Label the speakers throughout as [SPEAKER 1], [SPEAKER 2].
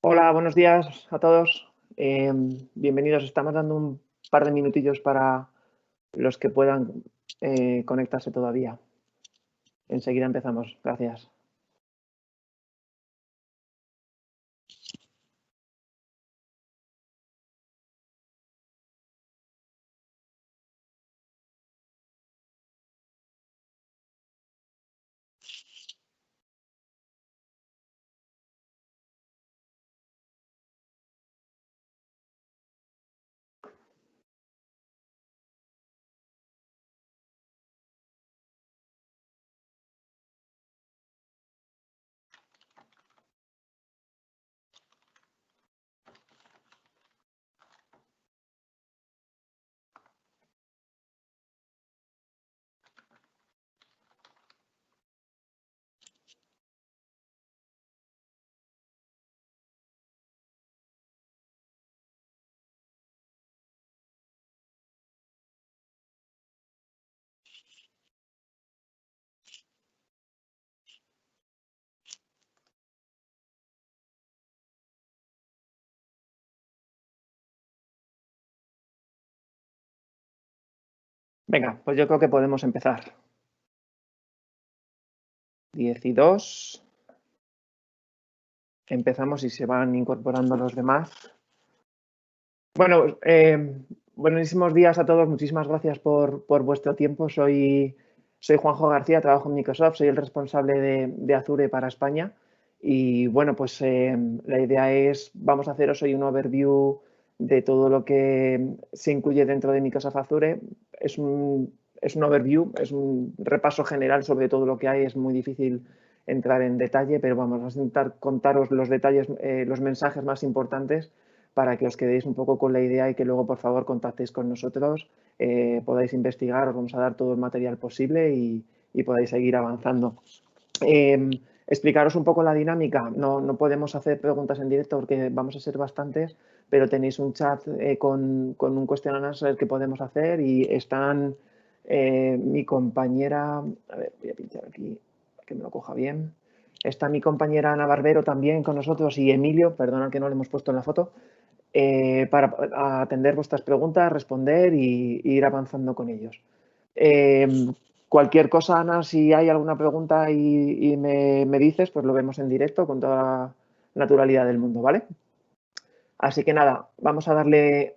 [SPEAKER 1] Hola, buenos días a todos. Bienvenidos. Estamos dando un par de minutillos para los que puedan conectarse todavía. Enseguida empezamos. Gracias. Venga, pues yo creo que podemos empezar. 10 y 2. Empezamos y se van incorporando los demás. Bueno, buenísimos días a todos. Muchísimas gracias por vuestro tiempo. Soy Juanjo García, trabajo en Microsoft, soy el responsable de Azure para España. Y bueno, pues la idea es, vamos a haceros hoy un overview de todo lo que se incluye dentro de Microsoft Azure. Es un overview, es un repaso general sobre todo lo que hay. Es muy difícil entrar en detalle, pero vamos a intentar contaros los detalles, los mensajes más importantes para que os quedéis un poco con la idea y que luego, por favor, contactéis con nosotros, podáis investigar, os vamos a dar todo el material posible y podáis seguir avanzando. Explicaros un poco la dinámica. No podemos hacer preguntas en directo porque vamos a ser bastantes, pero tenéis un chat con un cuestionario que podemos hacer y están mi compañera, a ver, voy a pinchar aquí para que me lo coja bien. Está mi compañera Ana Barbero también con nosotros y Emilio, perdona que no le hemos puesto en la foto, para atender vuestras preguntas, responder y ir avanzando con ellos. Cualquier cosa, Ana, si hay alguna pregunta y me dices, pues lo vemos en directo con toda la naturalidad del mundo, ¿vale? Así que nada, vamos a darle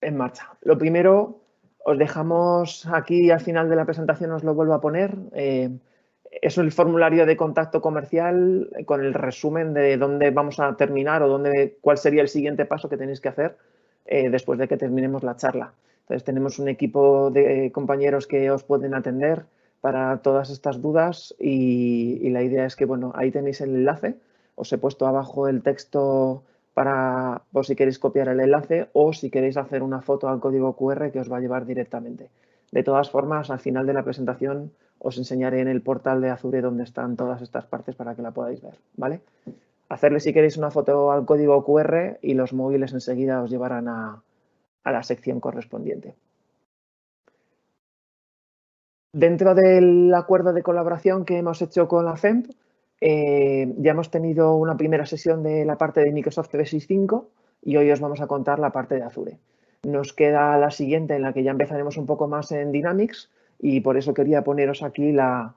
[SPEAKER 1] en marcha. Lo primero, os dejamos aquí al final de la presentación, os lo vuelvo a poner. Es el formulario de contacto comercial con el resumen de dónde vamos a terminar o cuál sería el siguiente paso que tenéis que hacer después de que terminemos la charla. Entonces, tenemos un equipo de compañeros que os pueden atender para todas estas dudas y la idea es que, bueno, ahí tenéis el enlace. Os he puesto abajo el texto por si queréis copiar el enlace o si queréis hacer una foto al código QR que os va a llevar directamente. De todas formas, al final de la presentación os enseñaré en el portal de Azure dónde están todas estas partes para que la podáis ver, ¿vale? Hacerle si queréis una foto al código QR y los móviles enseguida os llevarán a la sección correspondiente. Dentro del acuerdo de colaboración que hemos hecho con la FEMP, ya hemos tenido una primera sesión de la parte de Microsoft 365 y hoy os vamos a contar la parte de Azure. Nos queda la siguiente en la que ya empezaremos un poco más en Dynamics y por eso quería poneros aquí la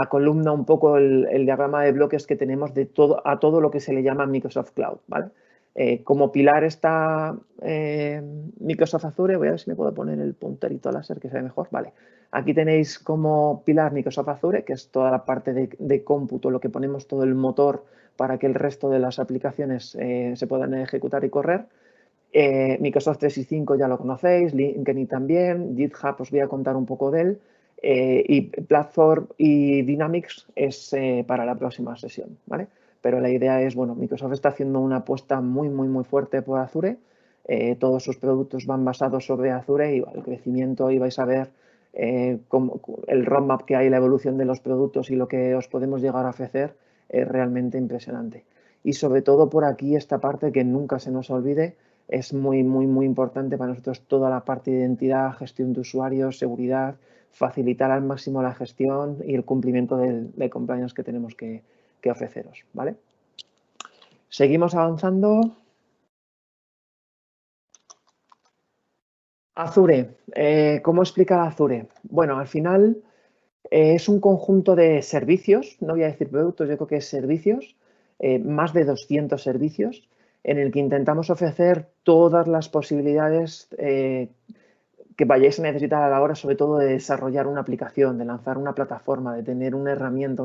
[SPEAKER 1] columna, un poco el diagrama de bloques que tenemos de a todo lo que se le llama Microsoft Cloud, ¿vale? Como pilar está Microsoft Azure. Voy a ver si me puedo poner el punterito láser que se ve mejor. Vale. Aquí tenéis como pilar Microsoft Azure, que es toda la parte de cómputo, lo que ponemos todo el motor para que el resto de las aplicaciones se puedan ejecutar y correr. Microsoft 365 ya lo conocéis, LinkedIn también, GitHub os voy a contar un poco de él. Y Platform y Dynamics es para la próxima sesión, ¿vale? Pero la idea es, bueno, Microsoft está haciendo una apuesta muy, muy, muy fuerte por Azure. Todos sus productos van basados sobre Azure y el crecimiento, ahí vais a ver el roadmap que hay, la evolución de los productos y lo que os podemos llegar a ofrecer es realmente impresionante. Y sobre todo por aquí esta parte que nunca se nos olvide, es muy, muy, muy importante para nosotros toda la parte de identidad, gestión de usuarios, seguridad, facilitar al máximo la gestión y el cumplimiento del compliance que tenemos que ofreceros, ¿vale? Seguimos avanzando. Azure. ¿Cómo explicar Azure? Bueno, al final es un conjunto de servicios, no voy a decir productos, yo creo que es servicios, más de 200 servicios, en el que intentamos ofrecer todas las posibilidades que vayáis a necesitar a la hora, sobre todo, de desarrollar una aplicación, de lanzar una plataforma, de tener una herramienta,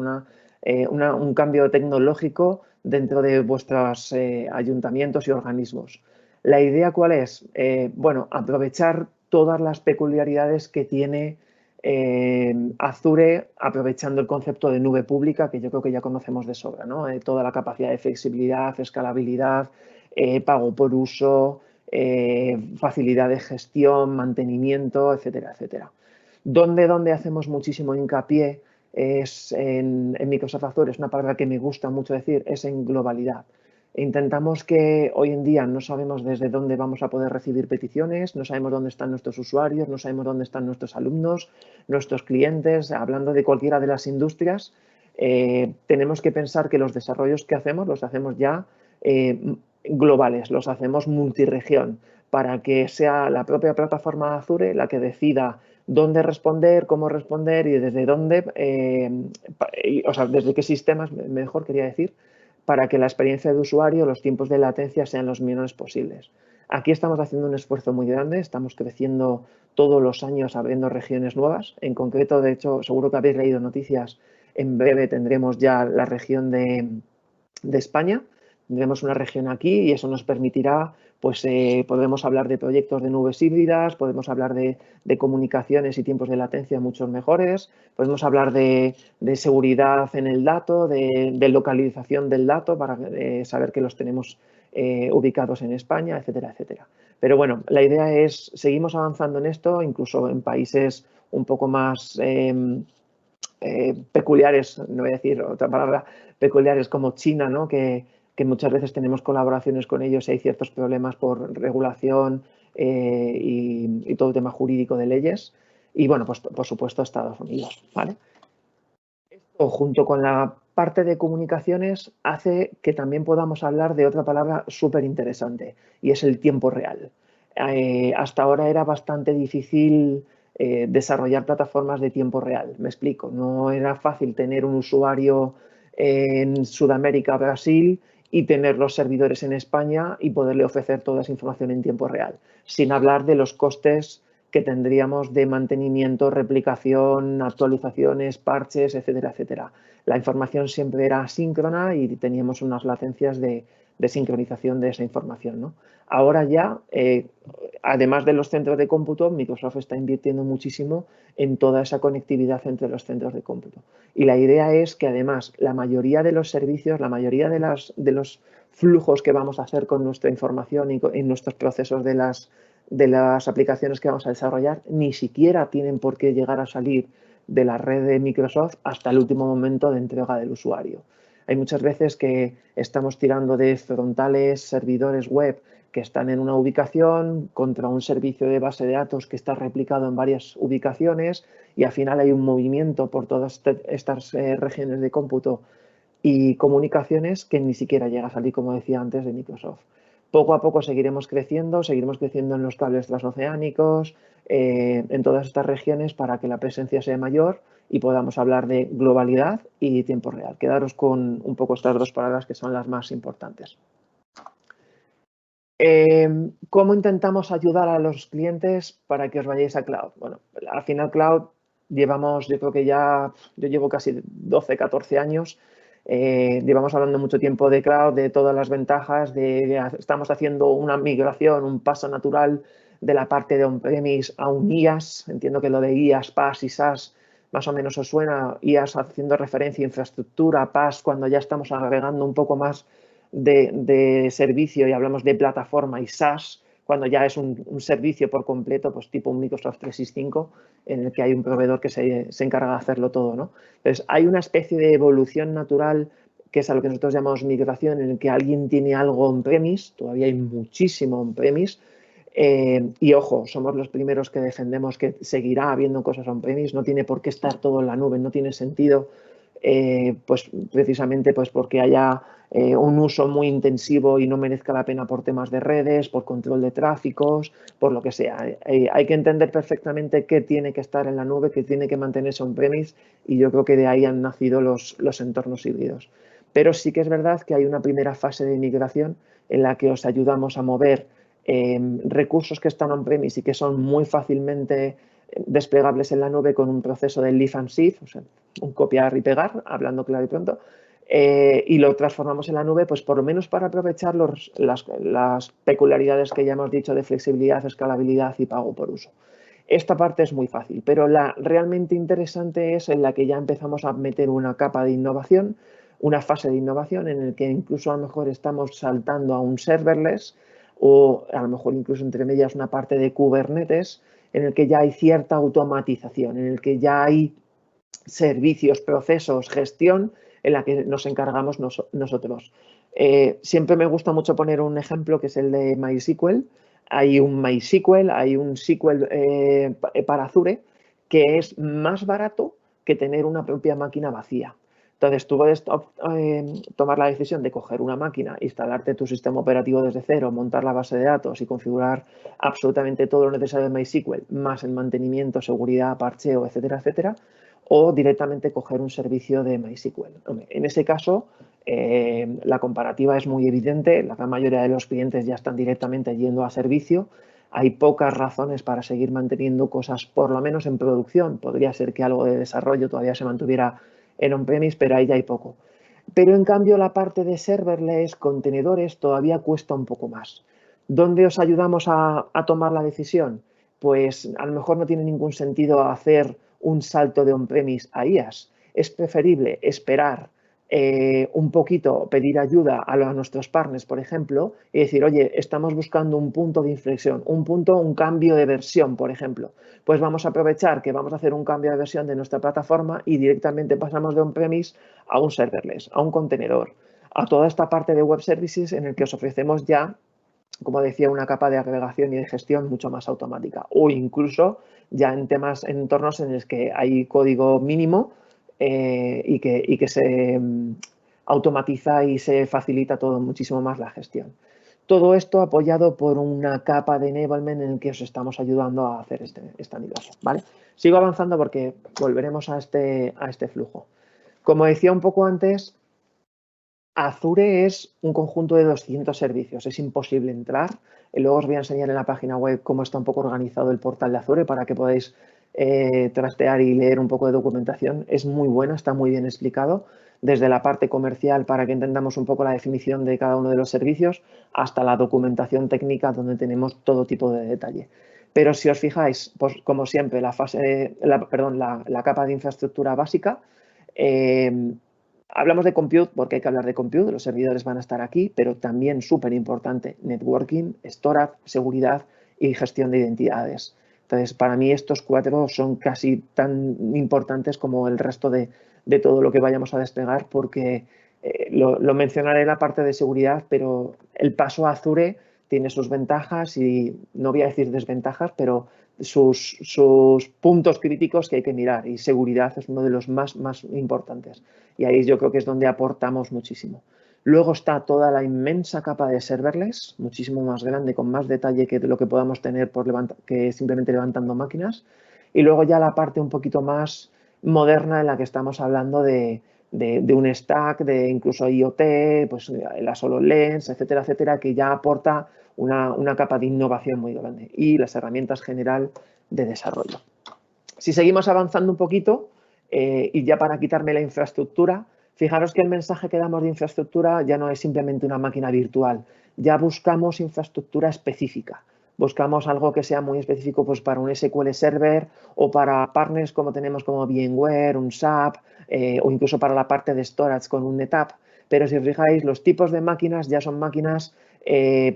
[SPEAKER 1] un cambio tecnológico dentro de vuestros ayuntamientos y organismos. ¿La idea cuál es? Bueno, aprovechar todas las peculiaridades que tiene Azure, aprovechando el concepto de nube pública, que yo creo que ya conocemos de sobra, ¿no? Toda la capacidad de flexibilidad, escalabilidad, pago por uso, facilidad de gestión, mantenimiento, etcétera, etcétera. Donde hacemos muchísimo hincapié es en Microsoft Azure, es una palabra que me gusta mucho decir, es en globalidad. Intentamos que hoy en día no sabemos desde dónde vamos a poder recibir peticiones, no sabemos dónde están nuestros usuarios, no sabemos dónde están nuestros alumnos, nuestros clientes, hablando de cualquiera de las industrias. Tenemos que pensar que los desarrollos que hacemos los hacemos ya globales, los hacemos multiregión, para que sea la propia plataforma Azure la que decida dónde responder, cómo responder y desde dónde, o sea, desde qué sistemas, mejor quería decir, para que la experiencia de usuario, los tiempos de latencia sean los menores posibles. Aquí estamos haciendo un esfuerzo muy grande, estamos creciendo todos los años abriendo regiones nuevas. En concreto, de hecho, seguro que habéis leído noticias, en breve tendremos ya la región de España. Tendremos una región aquí y eso nos permitirá, pues podemos hablar de proyectos de nubes híbridas, podemos hablar de comunicaciones y tiempos de latencia mucho mejores, podemos hablar de seguridad en el dato, de localización del dato para saber que los tenemos ubicados en España, etcétera, etcétera. Pero bueno, la idea es, seguimos avanzando en esto, incluso en países un poco más peculiares, no voy a decir otra palabra, peculiares como China, ¿no? Que muchas veces tenemos colaboraciones con ellos y hay ciertos problemas por regulación y todo el tema jurídico de leyes. Y bueno, pues por supuesto Estados Unidos, ¿vale? Esto junto con la parte de comunicaciones hace que también podamos hablar de otra palabra súper interesante y es el tiempo real. Hasta ahora era bastante difícil desarrollar plataformas de tiempo real. Me explico, no era fácil tener un usuario en Sudamérica, Brasil y tener los servidores en España y poderle ofrecer toda esa información en tiempo real, sin hablar de los costes que tendríamos de mantenimiento, replicación, actualizaciones, parches, etcétera, etcétera. La información siempre era asíncrona y teníamos unas latencias de sincronización de esa información, ¿no? Ahora ya, además de los centros de cómputo, Microsoft está invirtiendo muchísimo en toda esa conectividad entre los centros de cómputo. Y la idea es que además la mayoría de los servicios, la mayoría de los flujos que vamos a hacer con nuestra información y en nuestros procesos de las aplicaciones que vamos a desarrollar, ni siquiera tienen por qué llegar a salir de la red de Microsoft hasta el último momento de entrega del usuario. Hay muchas veces que estamos tirando de frontales, servidores web que están en una ubicación contra un servicio de base de datos que está replicado en varias ubicaciones y al final hay un movimiento por todas estas regiones de cómputo y comunicaciones que ni siquiera llega a salir, como decía antes, de Microsoft. Poco a poco seguiremos creciendo en los cables transoceánicos, en todas estas regiones para que la presencia sea mayor y podamos hablar de globalidad y tiempo real. Quedaros con un poco estas dos palabras que son las más importantes. ¿Cómo intentamos ayudar a los clientes para que os vayáis a cloud? Bueno, al final cloud llevamos, yo creo que ya, yo llevo casi 12, 14 años. Llevamos hablando mucho tiempo de cloud, de todas las ventajas, estamos haciendo una migración, un paso natural de la parte de on-premise a un IaaS. Entiendo que lo de IaaS, PaaS y SaaS más o menos os suena. IaaS haciendo referencia a infraestructura, PaaS cuando ya estamos agregando un poco más de servicio y hablamos de plataforma y SaaS, cuando ya es un servicio por completo, pues tipo un Microsoft 365, en el que hay un proveedor que se encarga de hacerlo todo, ¿no? Entonces, hay una especie de evolución natural que es a lo que nosotros llamamos migración, en el que alguien tiene algo on-premise, todavía hay muchísimo on-premise, y ojo, somos los primeros que defendemos que seguirá habiendo cosas on-premise, no tiene por qué estar todo en la nube, no tiene sentido, pues precisamente pues porque haya un uso muy intensivo y no merezca la pena por temas de redes, por control de tráficos, por lo que sea. Hay que entender perfectamente qué tiene que estar en la nube, qué tiene que mantenerse on-premise, y yo creo que de ahí han nacido los entornos híbridos. Pero sí que es verdad que hay una primera fase de migración en la que os ayudamos a mover recursos que están on-premise y que son muy fácilmente desplegables en la nube con un proceso de lift and shift, o sea, un copiar y pegar, hablando claro y pronto, y lo transformamos en la nube, pues por lo menos para aprovechar las peculiaridades que ya hemos dicho de flexibilidad, escalabilidad y pago por uso. Esta parte es muy fácil, pero la realmente interesante es en la que ya empezamos a meter una capa de innovación, una fase de innovación en el que incluso a lo mejor estamos saltando a un serverless o a lo mejor incluso entre medias una parte de Kubernetes en el que ya hay cierta automatización, en el que ya hay servicios, procesos, gestión en la que nos encargamos nosotros. Siempre me gusta mucho poner un ejemplo que es el de MySQL. Hay un MySQL, hay un SQL para Azure que es más barato que tener una propia máquina vacía. Entonces, tú puedes tomar la decisión de coger una máquina, instalarte tu sistema operativo desde cero, montar la base de datos y configurar absolutamente todo lo necesario de MySQL, más el mantenimiento, seguridad, parcheo, etcétera, etcétera, o directamente coger un servicio de MySQL. En ese caso, la comparativa es muy evidente. La gran mayoría de los clientes ya están directamente yendo a servicio. Hay pocas razones para seguir manteniendo cosas, por lo menos en producción. Podría ser que algo de desarrollo todavía se mantuviera en on-premise, pero ahí ya hay poco. Pero en cambio la parte de serverless, contenedores, todavía cuesta un poco más. ¿Dónde os ayudamos a tomar la decisión? Pues a lo mejor no tiene ningún sentido hacer un salto de on-premise a IaaS. Es preferible esperar un poquito, pedir ayuda a nuestros partners, por ejemplo, y decir, oye, estamos buscando un punto de inflexión, un cambio de versión, por ejemplo. Pues vamos a aprovechar que vamos a hacer un cambio de versión de nuestra plataforma y directamente pasamos de on-premise a un serverless, a un contenedor, a toda esta parte de web services en el que os ofrecemos ya, como decía, una capa de agregación y de gestión mucho más automática, o incluso ya en entornos en los que hay código mínimo y que se automatiza y se facilita todo muchísimo más la gestión. Todo esto apoyado por una capa de enablement en el que os estamos ayudando a hacer esta migración, ¿vale? Sigo avanzando porque volveremos a este flujo. Como decía un poco antes, Azure es un conjunto de 200 servicios, es imposible entrar. Luego os voy a enseñar en la página web cómo está un poco organizado el portal de Azure para que podáis trastear y leer un poco de documentación. Es muy bueno, está muy bien explicado, desde la parte comercial para que entendamos un poco la definición de cada uno de los servicios hasta la documentación técnica donde tenemos todo tipo de detalle. Pero si os fijáis, pues como siempre, la capa de infraestructura básica, hablamos de compute porque hay que hablar de compute, los servidores van a estar aquí, pero también súper importante, networking, storage, seguridad y gestión de identidades. Entonces, para mí estos cuatro son casi tan importantes como el resto de todo lo que vayamos a desplegar porque lo mencionaré en la parte de seguridad, pero el paso a Azure tiene sus ventajas y no voy a decir desventajas, pero sus puntos críticos que hay que mirar y seguridad es uno de los más importantes. Y ahí yo creo que es donde aportamos muchísimo. Luego está toda la inmensa capa de serverless, muchísimo más grande, con más detalle que lo que podamos tener que simplemente levantando máquinas. Y luego ya la parte un poquito más moderna en la que estamos hablando de un stack, de incluso IoT, pues las HoloLens, etcétera, etcétera, que ya aporta una capa de innovación muy grande. Y las herramientas general de desarrollo. Si seguimos avanzando un poquito, y ya para quitarme la infraestructura, fijaros que el mensaje que damos de infraestructura ya no es simplemente una máquina virtual, ya buscamos infraestructura específica. Buscamos algo que sea muy específico pues, para un SQL Server o para partners como tenemos como VMware, un SAP o incluso para la parte de storage con un NetApp. Pero si os fijáis, los tipos de máquinas ya son máquinas, estoy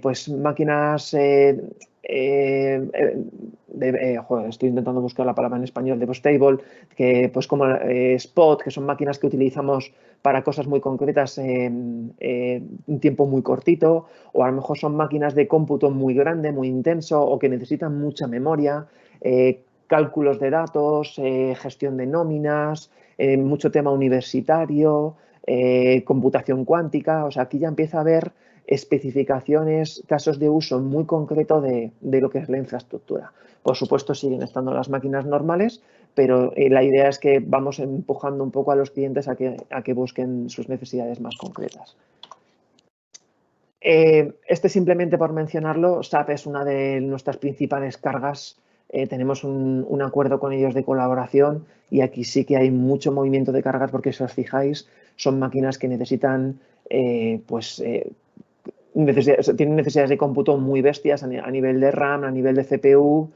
[SPEAKER 1] intentando buscar la palabra en español, de stable, que pues como Spot, que son máquinas que utilizamos para cosas muy concretas en un tiempo muy cortito, o a lo mejor son máquinas de cómputo muy grande, muy intenso, o que necesitan mucha memoria, cálculos de datos, gestión de nóminas, mucho tema universitario, computación cuántica. O sea, aquí ya empieza a haber especificaciones, casos de uso muy concreto de lo que es la infraestructura. Por supuesto, siguen estando las máquinas normales, pero la idea es que vamos empujando un poco a los clientes a que busquen sus necesidades más concretas. Simplemente por mencionarlo, SAP es una de nuestras principales cargas. Tenemos un acuerdo con ellos de colaboración y aquí sí que hay mucho movimiento de cargas porque si os fijáis son máquinas que necesitan tienen necesidades de cómputo muy bestias a nivel de RAM, a nivel de CPU,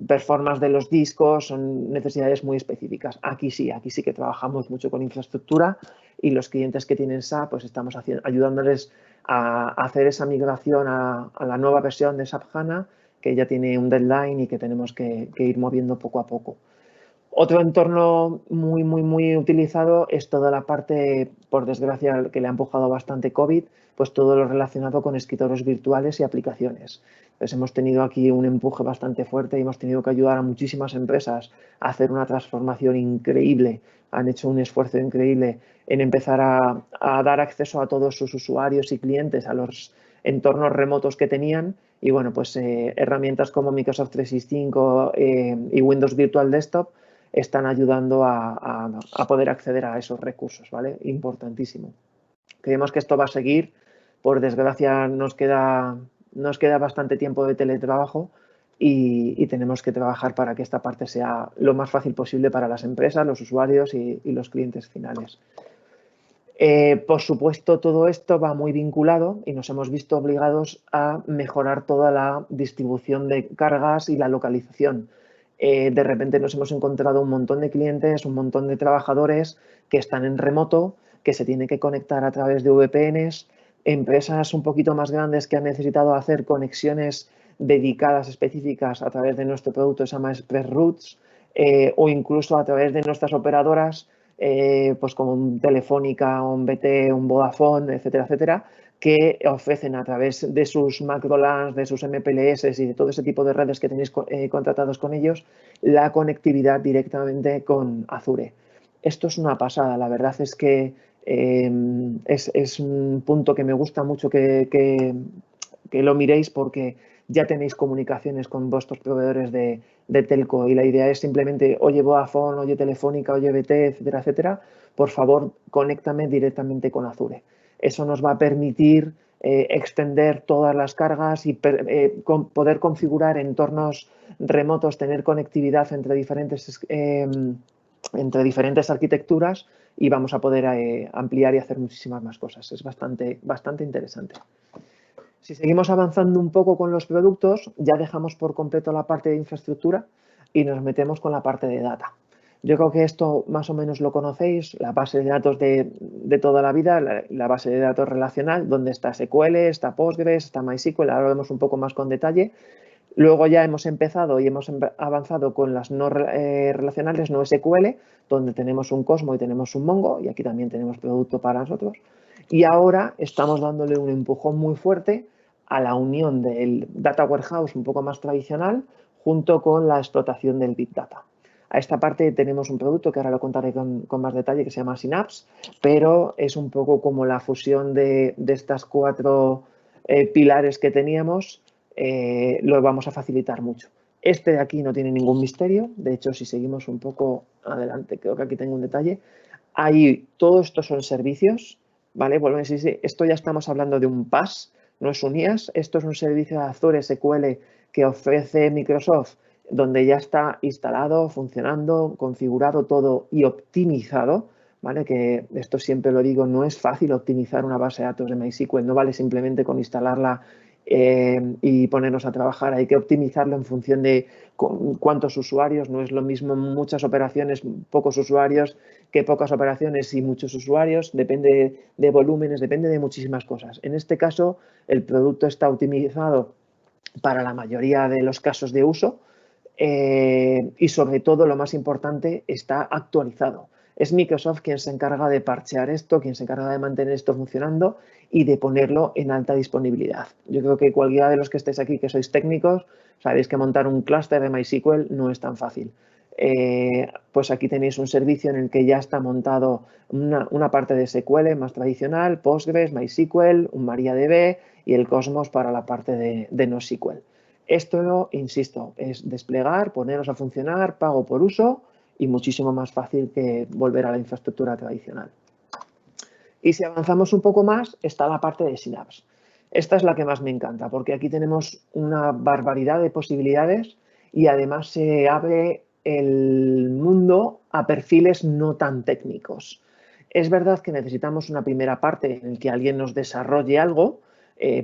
[SPEAKER 1] performance de los discos, son necesidades muy específicas. Aquí sí que trabajamos mucho con infraestructura y los clientes que tienen SAP, pues estamos ayudándoles a hacer esa migración a la nueva versión de SAP HANA, que ya tiene un deadline y que tenemos que ir moviendo poco a poco. Otro entorno muy utilizado es toda la parte, por desgracia, que le ha empujado bastante COVID, pues todo lo relacionado con escritorios virtuales y aplicaciones. Entonces hemos tenido aquí un empuje bastante fuerte y hemos tenido que ayudar a muchísimas empresas a hacer una transformación increíble. Han hecho un esfuerzo increíble en empezar a dar acceso a todos sus usuarios y clientes a los entornos remotos que tenían. Y bueno, pues herramientas como Microsoft 365 y Windows Virtual Desktop están ayudando a poder acceder a esos recursos, ¿vale? Importantísimo. Creemos que esto va a seguir. Por desgracia, nos queda bastante tiempo de teletrabajo y tenemos que trabajar para que esta parte sea lo más fácil posible para las empresas, los usuarios y los clientes finales. Por supuesto, todo esto va muy vinculado y nos hemos visto obligados a mejorar toda la distribución de cargas y la localización. De repente nos hemos encontrado un montón de clientes, un montón de trabajadores que están en remoto, que se tienen que conectar a través de VPNs, empresas un poquito más grandes que han necesitado hacer conexiones dedicadas específicas a través de nuestro producto, se llama ExpressRoutes, o incluso a través de nuestras operadoras, pues como un Telefónica, un BT, un Vodafone, etcétera, etcétera, que ofrecen a través de sus macrolans, de sus MPLS y de todo ese tipo de redes que tenéis contratados con ellos, la conectividad directamente con Azure. Esto es una pasada, la verdad es que es un punto que me gusta mucho que lo miréis porque ya tenéis comunicaciones con vuestros proveedores de telco y la idea es simplemente, oye Vodafone, oye Telefónica, oye BT, etcétera, etcétera, por favor, conéctame directamente con Azure. Eso nos va a permitir extender todas las cargas y poder configurar entornos remotos, tener conectividad entre diferentes arquitecturas y vamos a poder ampliar y hacer muchísimas más cosas. Es bastante interesante. Si seguimos avanzando un poco con los productos, ya dejamos por completo la parte de infraestructura y nos metemos con la parte de data. Yo creo que esto más o menos lo conocéis, la base de datos de toda la vida, la base de datos relacional, donde está SQL, está Postgres, está MySQL, ahora lo vemos un poco más con detalle. Luego ya hemos empezado y hemos avanzado con las no relacionales, no SQL, donde tenemos un Cosmo y tenemos un Mongo, y aquí también tenemos producto para nosotros. Y ahora estamos dándole un empujón muy fuerte a la unión del Data Warehouse un poco más tradicional junto con la explotación del Big Data. A esta parte tenemos un producto que ahora lo contaré con más detalle que se llama Synapse, pero es un poco como la fusión de estas cuatro pilares que teníamos, lo vamos a facilitar mucho. Este de aquí no tiene ningún misterio, de hecho si seguimos un poco adelante, creo que aquí tengo un detalle, ahí todo esto son servicios, ¿vale? Vuelvo a decir, esto ya estamos hablando de un PaaS, no es un IaaS, esto es un servicio de Azure SQL que ofrece Microsoft, donde ya está instalado, funcionando, configurado todo y optimizado, ¿vale? Que esto siempre lo digo, no es fácil optimizar una base de datos de MySQL, no vale simplemente con instalarla y ponernos a trabajar, hay que optimizarlo en función de cuántos usuarios, no es lo mismo muchas operaciones, pocos usuarios, que pocas operaciones y muchos usuarios, depende de volúmenes, depende de muchísimas cosas. En este caso, el producto está optimizado para la mayoría de los casos de uso y sobre todo, lo más importante, está actualizado. Es Microsoft quien se encarga de parchear esto, quien se encarga de mantener esto funcionando y de ponerlo en alta disponibilidad. Yo creo que cualquiera de los que estéis aquí que sois técnicos, sabéis que montar un clúster de MySQL no es tan fácil. pues aquí tenéis un servicio en el que ya está montado una parte de SQL más tradicional, Postgres, MySQL, un MariaDB y el Cosmos para la parte de NoSQL. Esto, insisto, es desplegar, poneros a funcionar, pago por uso y muchísimo más fácil que volver a la infraestructura tradicional. Y si avanzamos un poco más, está la parte de Synapse. Esta es la que más me encanta, porque aquí tenemos una barbaridad de posibilidades y además se abre el mundo a perfiles no tan técnicos. Es verdad que necesitamos una primera parte en la que alguien nos desarrolle algo.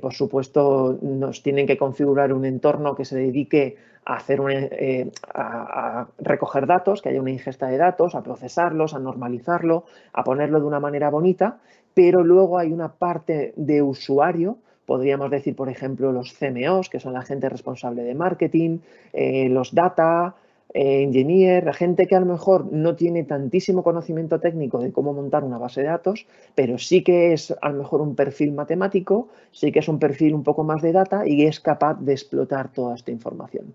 [SPEAKER 1] Por supuesto, nos tienen que configurar un entorno que se dedique a hacer a recoger datos, que haya una ingesta de datos, a procesarlos, a normalizarlo, a ponerlo de una manera bonita, pero luego hay una parte de usuario. Podríamos decir, por ejemplo, los CMOs, que son la gente responsable de marketing, los data engineer, la gente que a lo mejor no tiene tantísimo conocimiento técnico de cómo montar una base de datos, pero sí que es a lo mejor un perfil matemático, sí que es un perfil un poco más de data y es capaz de explotar toda esta información.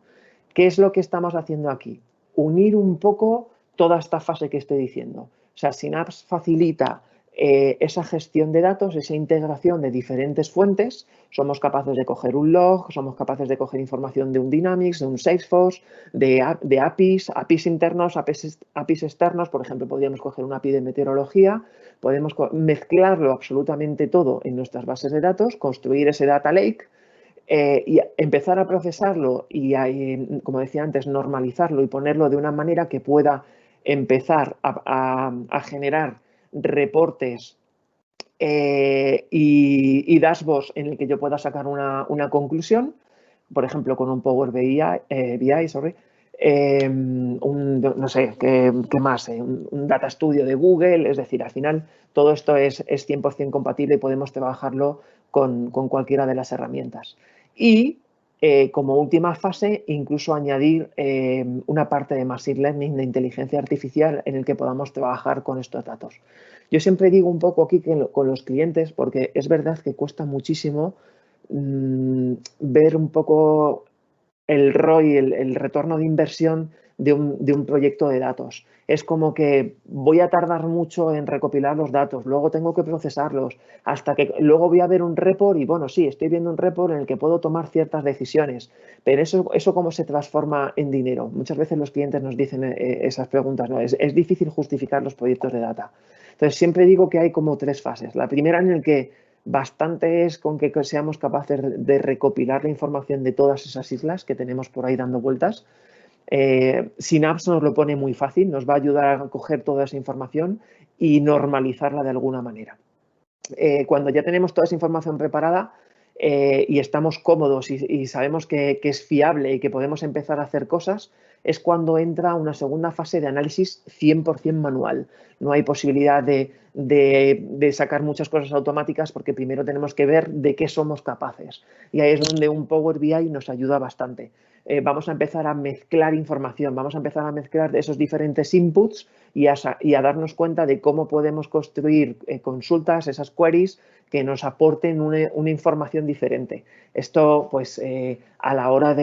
[SPEAKER 1] ¿Qué es lo que estamos haciendo aquí? Unir un poco toda esta fase que estoy diciendo. O sea, Synapse facilita esa gestión de datos, esa integración de diferentes fuentes. Somos capaces de coger un log, somos capaces de coger información de un Dynamics, de un Salesforce, de APIs internos, APIs externos. Por ejemplo, podríamos coger un API de meteorología, podemos mezclarlo absolutamente todo en nuestras bases de datos, construir ese data lake, y empezar a procesarlo y, como decía antes, normalizarlo y ponerlo de una manera que pueda empezar a generar reportes y dashboards en el que yo pueda sacar una conclusión, por ejemplo, con un Power BI, sorry, no sé, ¿qué más? Un Data Studio de Google, es decir, al final todo esto es 100% compatible y podemos trabajarlo con cualquiera de las herramientas. Y como última fase, incluso añadir una parte de Machine Learning, de inteligencia artificial, en el que podamos trabajar con estos datos. Yo siempre digo un poco aquí que con los clientes, porque es verdad que cuesta muchísimo ver un poco el ROI, el retorno de inversión de un proyecto de datos. Es como que voy a tardar mucho en recopilar los datos, luego tengo que procesarlos, hasta que luego voy a ver un report y bueno, sí, estoy viendo un report en el que puedo tomar ciertas decisiones, pero eso cómo se transforma en dinero. Muchas veces los clientes nos dicen esas preguntas, ¿no? Es difícil justificar los proyectos de data. Entonces, siempre digo que hay como tres fases. La primera en el que bastante es con que seamos capaces de recopilar la información de todas esas islas que tenemos por ahí dando vueltas. Synapse nos lo pone muy fácil, nos va a ayudar a coger toda esa información y normalizarla de alguna manera. Cuando ya tenemos toda esa información preparada y estamos cómodos y sabemos que es fiable y que podemos empezar a hacer cosas, es cuando entra una segunda fase de análisis 100% manual. No hay posibilidad de sacar muchas cosas automáticas porque primero tenemos que ver de qué somos capaces. Y ahí es donde un Power BI nos ayuda bastante. Vamos a empezar a mezclar información, vamos a empezar a mezclar esos diferentes inputs y a darnos cuenta de cómo podemos construir consultas, esas queries que nos aporten una información diferente. Esto, pues, a la hora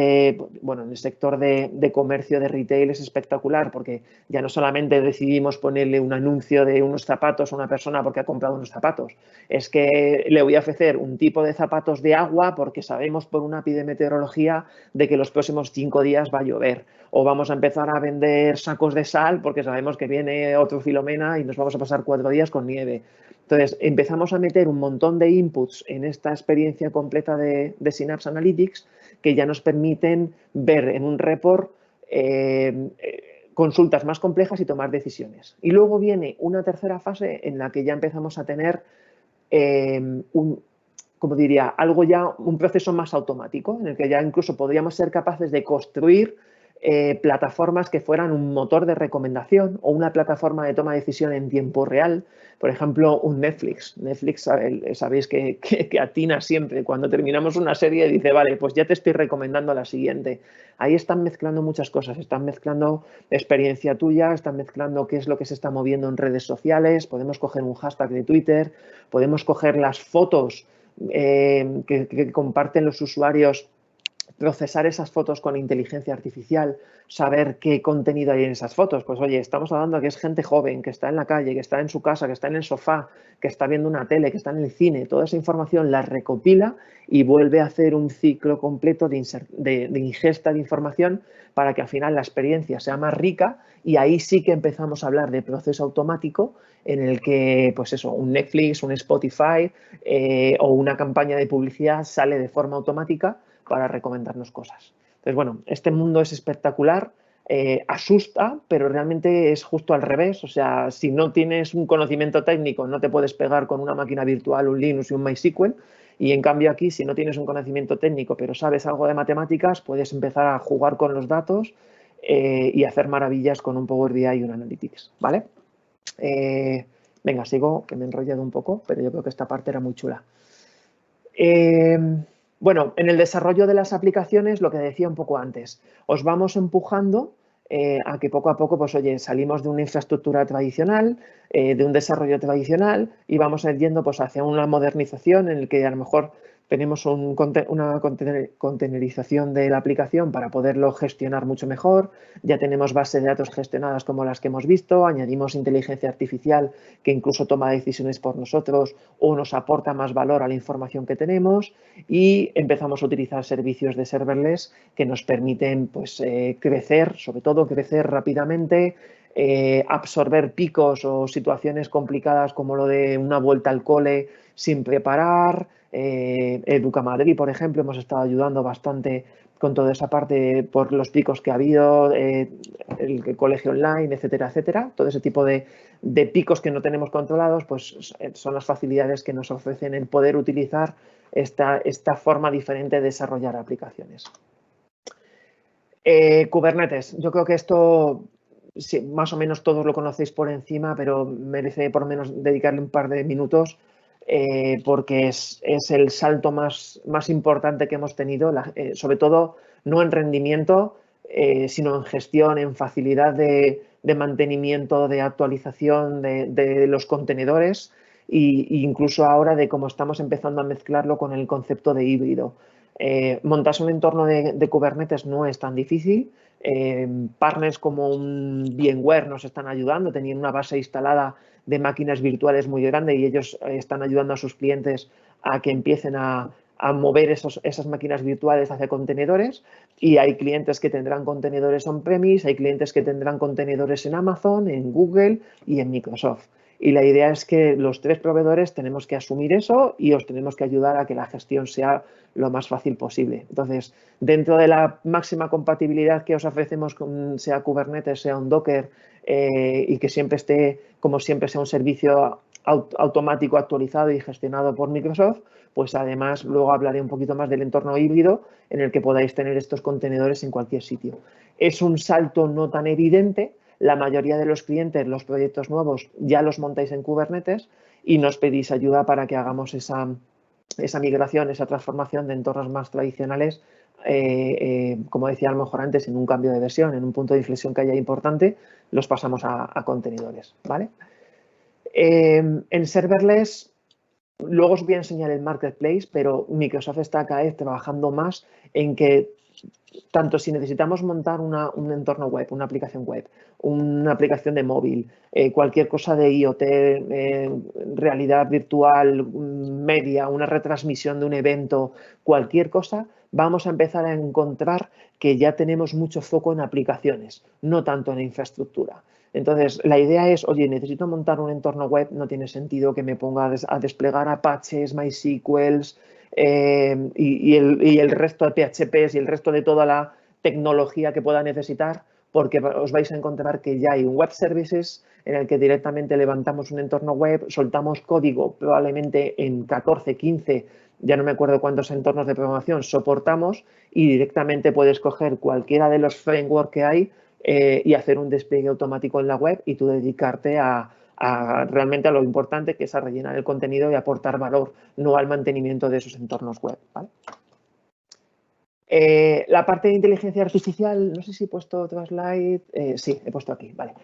[SPEAKER 1] bueno, en el sector de comercio, de retail es espectacular porque ya no solamente decidimos ponerle un anuncio de unos zapatos a una persona porque ha comprado unos zapatos, es que le voy a ofrecer un tipo de zapatos de agua porque sabemos por una API de meteorología de que los próximos 5 días va a llover. O vamos a empezar a vender sacos de sal porque sabemos que viene otro Filomena y nos vamos a pasar 4 días con nieve. Entonces, empezamos a meter un montón de inputs en esta experiencia completa de Synapse Analytics que ya nos permiten ver en un report consultas más complejas y tomar decisiones. Y luego viene una tercera fase en la que ya empezamos a tener como diría, un proceso más automático, en el que ya incluso podríamos ser capaces de construir plataformas que fueran un motor de recomendación o una plataforma de toma de decisión en tiempo real. Por ejemplo, un Netflix. Netflix, sabéis que atina siempre. Cuando terminamos una serie dice, vale, pues ya te estoy recomendando la siguiente. Ahí están mezclando muchas cosas. Están mezclando experiencia tuya, están mezclando qué es lo que se está moviendo en redes sociales. Podemos coger un hashtag de Twitter, podemos coger las fotos que comparten los usuarios procesar esas fotos con inteligencia artificial, saber qué contenido hay en esas fotos. Pues oye, estamos hablando de que es gente joven, que está en la calle, que está en su casa, que está en el sofá, que está viendo una tele, que está en el cine. Toda esa información la recopila y vuelve a hacer un ciclo completo de ingesta de información para que al final la experiencia sea más rica, y ahí sí que empezamos a hablar de proceso automático en el que, pues eso, un Netflix, un Spotify o una campaña de publicidad sale de forma automática para recomendarnos cosas. Entonces, bueno, este mundo es espectacular, asusta, pero realmente es justo al revés. O sea, si no tienes un conocimiento técnico, no te puedes pegar con una máquina virtual, un Linux y un MySQL. Y en cambio aquí, si no tienes un conocimiento técnico, pero sabes algo de matemáticas, puedes empezar a jugar con los datos y hacer maravillas con un Power BI y un Analytics, ¿vale? Venga, sigo, que me he enrollado un poco, pero yo creo que esta parte era muy chula. Bueno, en el desarrollo de las aplicaciones, lo que decía un poco antes, os vamos empujando a que poco a poco, pues oye, salimos de una infraestructura tradicional, de un desarrollo tradicional, y vamos a ir yendo pues hacia una modernización en el que a lo mejor tenemos una containerización de la aplicación para poderlo gestionar mucho mejor. Ya tenemos bases de datos gestionadas como las que hemos visto, añadimos inteligencia artificial que incluso toma decisiones por nosotros o nos aporta más valor a la información que tenemos, y empezamos a utilizar servicios de serverless que nos permiten pues, crecer, sobre todo crecer rápidamente, absorber picos o situaciones complicadas como lo de una vuelta al cole sin preparar. Educamadrid, por ejemplo, hemos estado ayudando bastante con toda esa parte por los picos que ha habido, el colegio online, etcétera, etcétera. Todo ese tipo de picos que no tenemos controlados, pues son las facilidades que nos ofrecen el poder utilizar esta forma diferente de desarrollar aplicaciones. Kubernetes, yo creo que esto sí, más o menos todos lo conocéis por encima, pero merece por lo menos dedicarle un par de minutos porque es el salto más importante que hemos tenido, sobre todo no en rendimiento, sino en gestión, en facilidad de mantenimiento, de actualización de los contenedores e incluso ahora de cómo estamos empezando a mezclarlo con el concepto de híbrido. Montarse un entorno de Kubernetes no es tan difícil. Partners como un VMware nos están ayudando, teniendo una base instalada de máquinas virtuales muy grande, y ellos están ayudando a sus clientes a que empiecen a mover esas máquinas virtuales hacia contenedores, y hay clientes que tendrán contenedores on-premise, hay clientes que tendrán contenedores en Amazon, en Google y en Microsoft. Y la idea es que los tres proveedores tenemos que asumir eso y os tenemos que ayudar a que la gestión sea lo más fácil posible. Entonces, dentro de la máxima compatibilidad que os ofrecemos, sea Kubernetes, sea un Docker, y que siempre esté, como siempre, sea un servicio automático, actualizado y gestionado por Microsoft, pues además luego hablaré un poquito más del entorno híbrido en el que podáis tener estos contenedores en cualquier sitio. Es un salto no tan evidente. La mayoría de los clientes, los proyectos nuevos, ya los montáis en Kubernetes y nos pedís ayuda para que hagamos esa migración, esa transformación de entornos más tradicionales, como decía a lo mejor antes, en un cambio de versión, en un punto de inflexión que haya importante, los pasamos a contenedores, ¿vale? En serverless, luego os voy a enseñar el marketplace, pero Microsoft está cada vez trabajando más en que tanto si necesitamos montar un entorno web, una aplicación de móvil, cualquier cosa de IoT, realidad virtual, media, una retransmisión de un evento, cualquier cosa, vamos a empezar a encontrar que ya tenemos mucho foco en aplicaciones, no tanto en infraestructura. Entonces, la idea es, oye, necesito montar un entorno web, no tiene sentido que me ponga a desplegar Apaches, MySQLs, y el resto de PHPs y el resto de toda la tecnología que pueda necesitar, porque os vais a encontrar que ya hay un web services en el que directamente levantamos un entorno web, soltamos código probablemente en 14, 15, ya no me acuerdo cuántos entornos de programación soportamos, y directamente puedes coger cualquiera de los frameworks que hay y hacer un despliegue automático en la web y tú dedicarte realmente a lo importante, que es a rellenar el contenido y aportar valor, no al mantenimiento de esos entornos web, ¿vale? La parte de inteligencia artificial, no sé si he puesto otra slide. Sí, he puesto aquí, vale.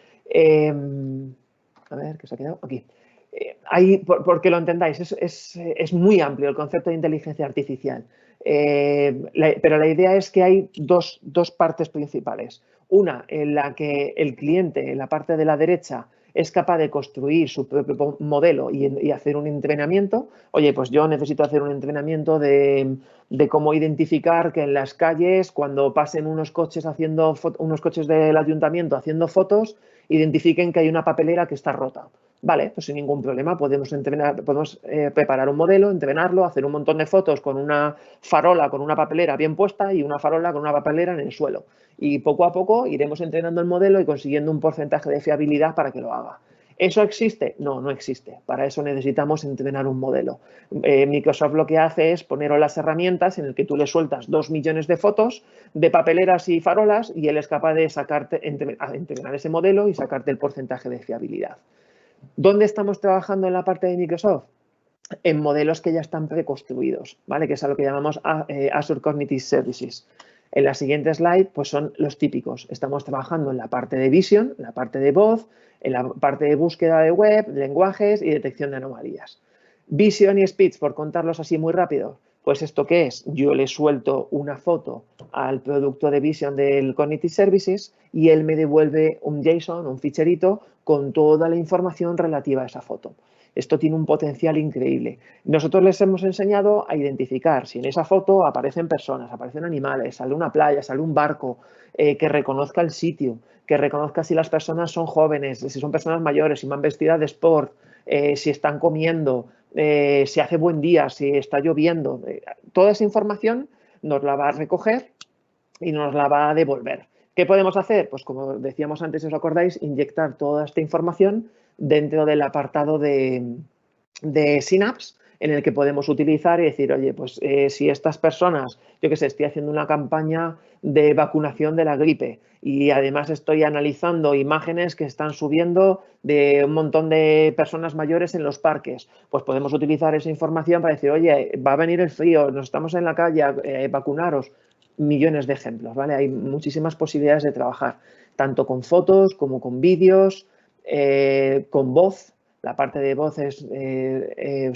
[SPEAKER 1] A ver, ¿qué se ha quedado? Aquí. Porque lo entendáis, es muy amplio el concepto de inteligencia artificial. Pero la idea es que hay dos partes principales. Una en la que el cliente, en la parte de la derecha, es capaz de construir su propio modelo y hacer un entrenamiento. Oye, pues yo necesito hacer un entrenamiento de cómo identificar que en las calles, cuando pasen unos coches del ayuntamiento haciendo fotos, identifiquen que hay una papelera que está rota. Vale, pues sin ningún problema podemos preparar un modelo, entrenarlo, hacer un montón de fotos con una farola, con una papelera bien puesta y una farola con una papelera en el suelo. Y poco a poco iremos entrenando el modelo y consiguiendo un porcentaje de fiabilidad para que lo haga. ¿Eso existe? No, no existe. Para eso necesitamos entrenar un modelo. Microsoft lo que hace es poneros las herramientas en el que tú le sueltas 2 millones de fotos de papeleras y farolas y él es capaz de entrenar ese modelo y sacarte el porcentaje de fiabilidad. ¿Dónde estamos trabajando en la parte de Microsoft? En modelos que ya están preconstruidos, ¿vale? Que es a lo que llamamos Azure Cognitive Services. En la siguiente slide, pues son los típicos. Estamos trabajando en la parte de Vision, en la parte de voz, en la parte de búsqueda de web, lenguajes y detección de anomalías. Vision y Speech, por contarlos así muy rápido, pues ¿esto qué es? Yo le suelto una foto al producto de Vision del Cognitive Services y él me devuelve un JSON, un ficherito, con toda la información relativa a esa foto. Esto tiene un potencial increíble. Nosotros les hemos enseñado a identificar si en esa foto aparecen personas, aparecen animales, sale una playa, sale un barco, que reconozca el sitio, que reconozca si las personas son jóvenes, si son personas mayores, si van vestidas de sport, si están comiendo, si hace buen día, si está lloviendo. Toda esa información nos la va a recoger y nos la va a devolver. ¿Qué podemos hacer? Pues como decíamos antes, si os acordáis, inyectar toda esta información dentro del apartado de Synapse, en el que podemos utilizar y decir, oye, pues si estas personas, yo qué sé, estoy haciendo una campaña de vacunación de la gripe y además estoy analizando imágenes que están subiendo de un montón de personas mayores en los parques, pues podemos utilizar esa información para decir, oye, va a venir el frío, nos estamos en la calle, vacunaros. Millones de ejemplos, ¿vale? Hay muchísimas posibilidades de trabajar, tanto con fotos como con vídeos, con voz. La parte de voz es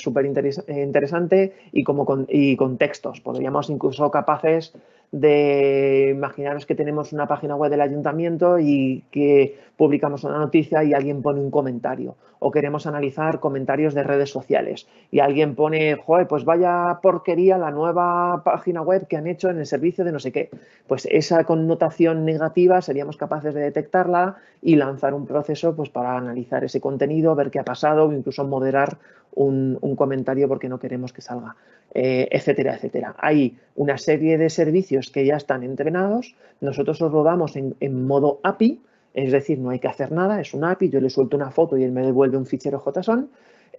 [SPEAKER 1] súper interesante y con textos. Podríamos incluso capaces de imaginaros que tenemos una página web del ayuntamiento y que publicamos una noticia y alguien pone un comentario. O queremos analizar comentarios de redes sociales y alguien pone, joder, pues vaya porquería la nueva página web que han hecho en el servicio de no sé qué. Pues esa connotación negativa seríamos capaces de detectarla y lanzar un proceso pues para analizar ese contenido, ver qué ha pasado o incluso moderar un comentario porque no queremos que salga, etcétera, etcétera. Hay una serie de servicios que ya están entrenados, nosotros los rodamos en modo API, es decir, no hay que hacer nada, es un API, yo le suelto una foto y él me devuelve un fichero JSON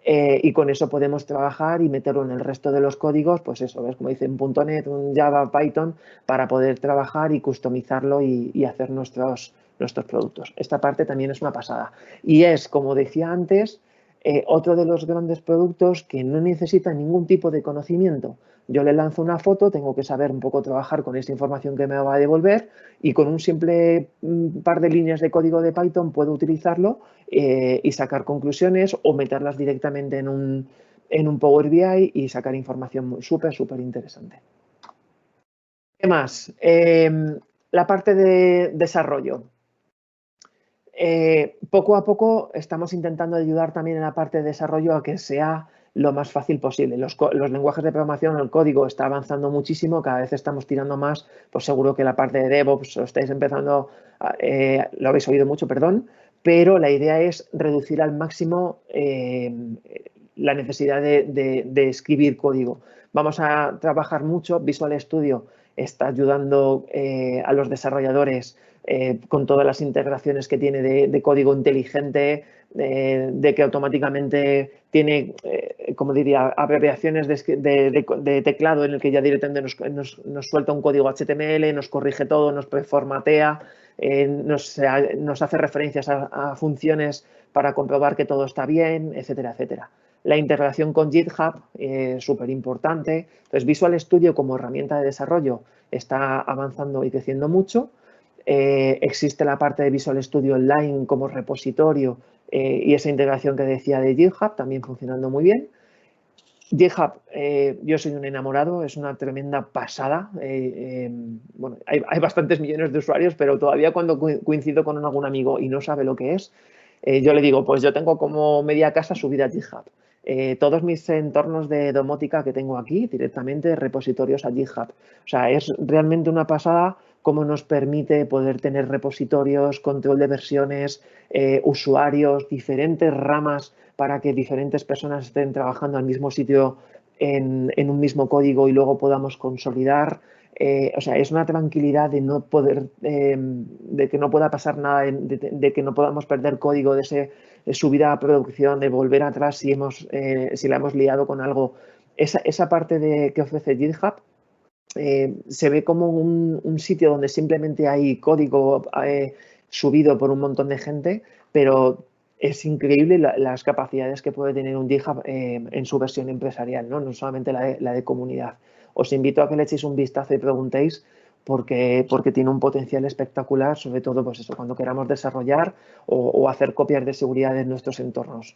[SPEAKER 1] y con eso podemos trabajar y meterlo en el resto de los códigos, pues eso, ¿ves? Como dicen .NET, un Java, Python, para poder trabajar y customizarlo y hacer nuestros productos. Esta parte también es una pasada. Y es, como decía antes, otro de los grandes productos que no necesita ningún tipo de conocimiento. Yo le lanzo una foto, tengo que saber un poco trabajar con esa información que me va a devolver y con un simple par de líneas de código de Python puedo utilizarlo y sacar conclusiones o meterlas directamente en un Power BI y sacar información súper interesante. ¿Qué más? La parte de desarrollo. Poco a poco estamos intentando ayudar también en la parte de desarrollo a que sea lo más fácil posible. Los lenguajes de programación, el código está avanzando muchísimo, cada vez estamos tirando más, pues seguro que la parte de DevOps lo estáis empezando, lo habéis oído mucho, perdón, pero la idea es reducir al máximo la necesidad de escribir código. Vamos a trabajar mucho, Visual Studio está ayudando a los desarrolladores con todas las integraciones que tiene de código inteligente, de que automáticamente tiene, como diría, abreviaciones de teclado en el que ya directamente nos suelta un código HTML, nos corrige todo, nos preformatea, nos hace referencias a funciones para comprobar que todo está bien, etcétera, etcétera. La integración con GitHub es súper importante. Entonces, Visual Studio como herramienta de desarrollo está avanzando y creciendo mucho. Existe la parte de Visual Studio Online como repositorio y esa integración que decía de GitHub también funcionando muy bien. GitHub, yo soy un enamorado, es una tremenda pasada. Bueno, hay bastantes millones de usuarios, pero todavía cuando coincido con algún amigo y no sabe lo que es, yo le digo, pues yo tengo como media casa subida a GitHub. Todos mis entornos de domótica que tengo aquí, directamente repositorios a GitHub. O sea, es realmente una pasada cómo nos permite poder tener repositorios, control de versiones, usuarios, diferentes ramas para que diferentes personas estén trabajando al mismo sitio en un mismo código y luego podamos consolidar. O sea, es una tranquilidad de no poder, de que no pueda pasar nada, de que no podamos perder código de ese subida a producción, de volver atrás si la hemos liado con algo. Esa parte que ofrece GitHub se ve como un sitio donde simplemente hay código subido por un montón de gente, pero es increíble las capacidades que puede tener un GitHub en su versión empresarial, no solamente la de comunidad. Os invito a que le echéis un vistazo y preguntéis porque tiene un potencial espectacular, sobre todo pues eso, cuando queramos desarrollar o hacer copias de seguridad en nuestros entornos.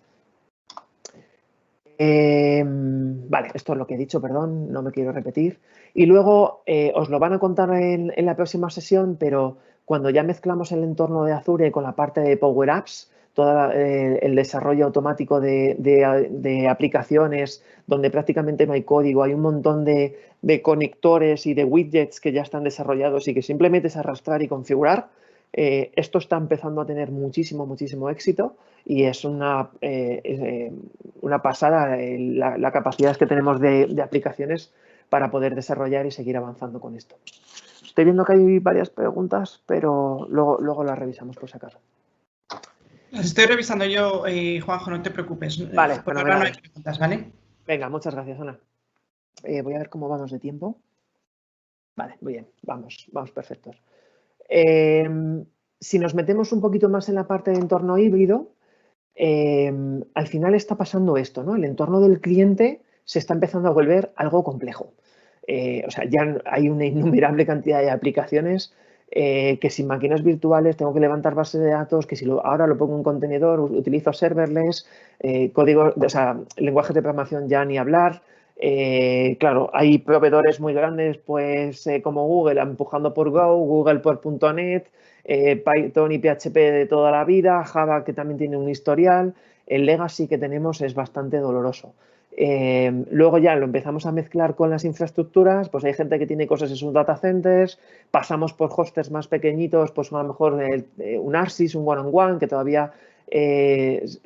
[SPEAKER 1] Vale, esto es lo que he dicho, perdón, no me quiero repetir. Y luego os lo van a contar en la próxima sesión, pero cuando ya mezclamos el entorno de Azure con la parte de Power Apps, todo el desarrollo automático de aplicaciones donde prácticamente no hay código, hay un montón de conectores y de widgets que ya están desarrollados y que simplemente es arrastrar y configurar. Esto está empezando a tener muchísimo éxito y es una pasada la capacidad que tenemos de aplicaciones para poder desarrollar y seguir avanzando con esto. Estoy viendo que hay varias preguntas, pero luego las revisamos por si acaso.
[SPEAKER 2] Las estoy revisando yo, Juanjo, no te preocupes.
[SPEAKER 1] Vale,
[SPEAKER 2] por ahora no hay preguntas, ¿vale?
[SPEAKER 1] Venga, muchas gracias, Ana. Voy a ver cómo vamos de tiempo. Vale, muy bien, vamos perfectos. Si nos metemos un poquito más en la parte de entorno híbrido, al final está pasando esto, ¿no? El entorno del cliente se está empezando a volver algo complejo. O sea, ya hay una innumerable cantidad de aplicaciones que sin máquinas virtuales tengo que levantar bases de datos, que si ahora lo pongo en un contenedor, utilizo serverless, código, o sea, lenguajes de programación ya ni hablar. Claro, hay proveedores muy grandes, pues como Google, empujando por Go, Google por .NET, Python y PHP de toda la vida, Java que también tiene un historial. El legacy que tenemos es bastante doloroso. Luego ya lo empezamos a mezclar con las infraestructuras, pues hay gente que tiene cosas en sus data centers, pasamos por hosters más pequeñitos, pues a lo mejor un ARSYS, un one-on-one, que todavía es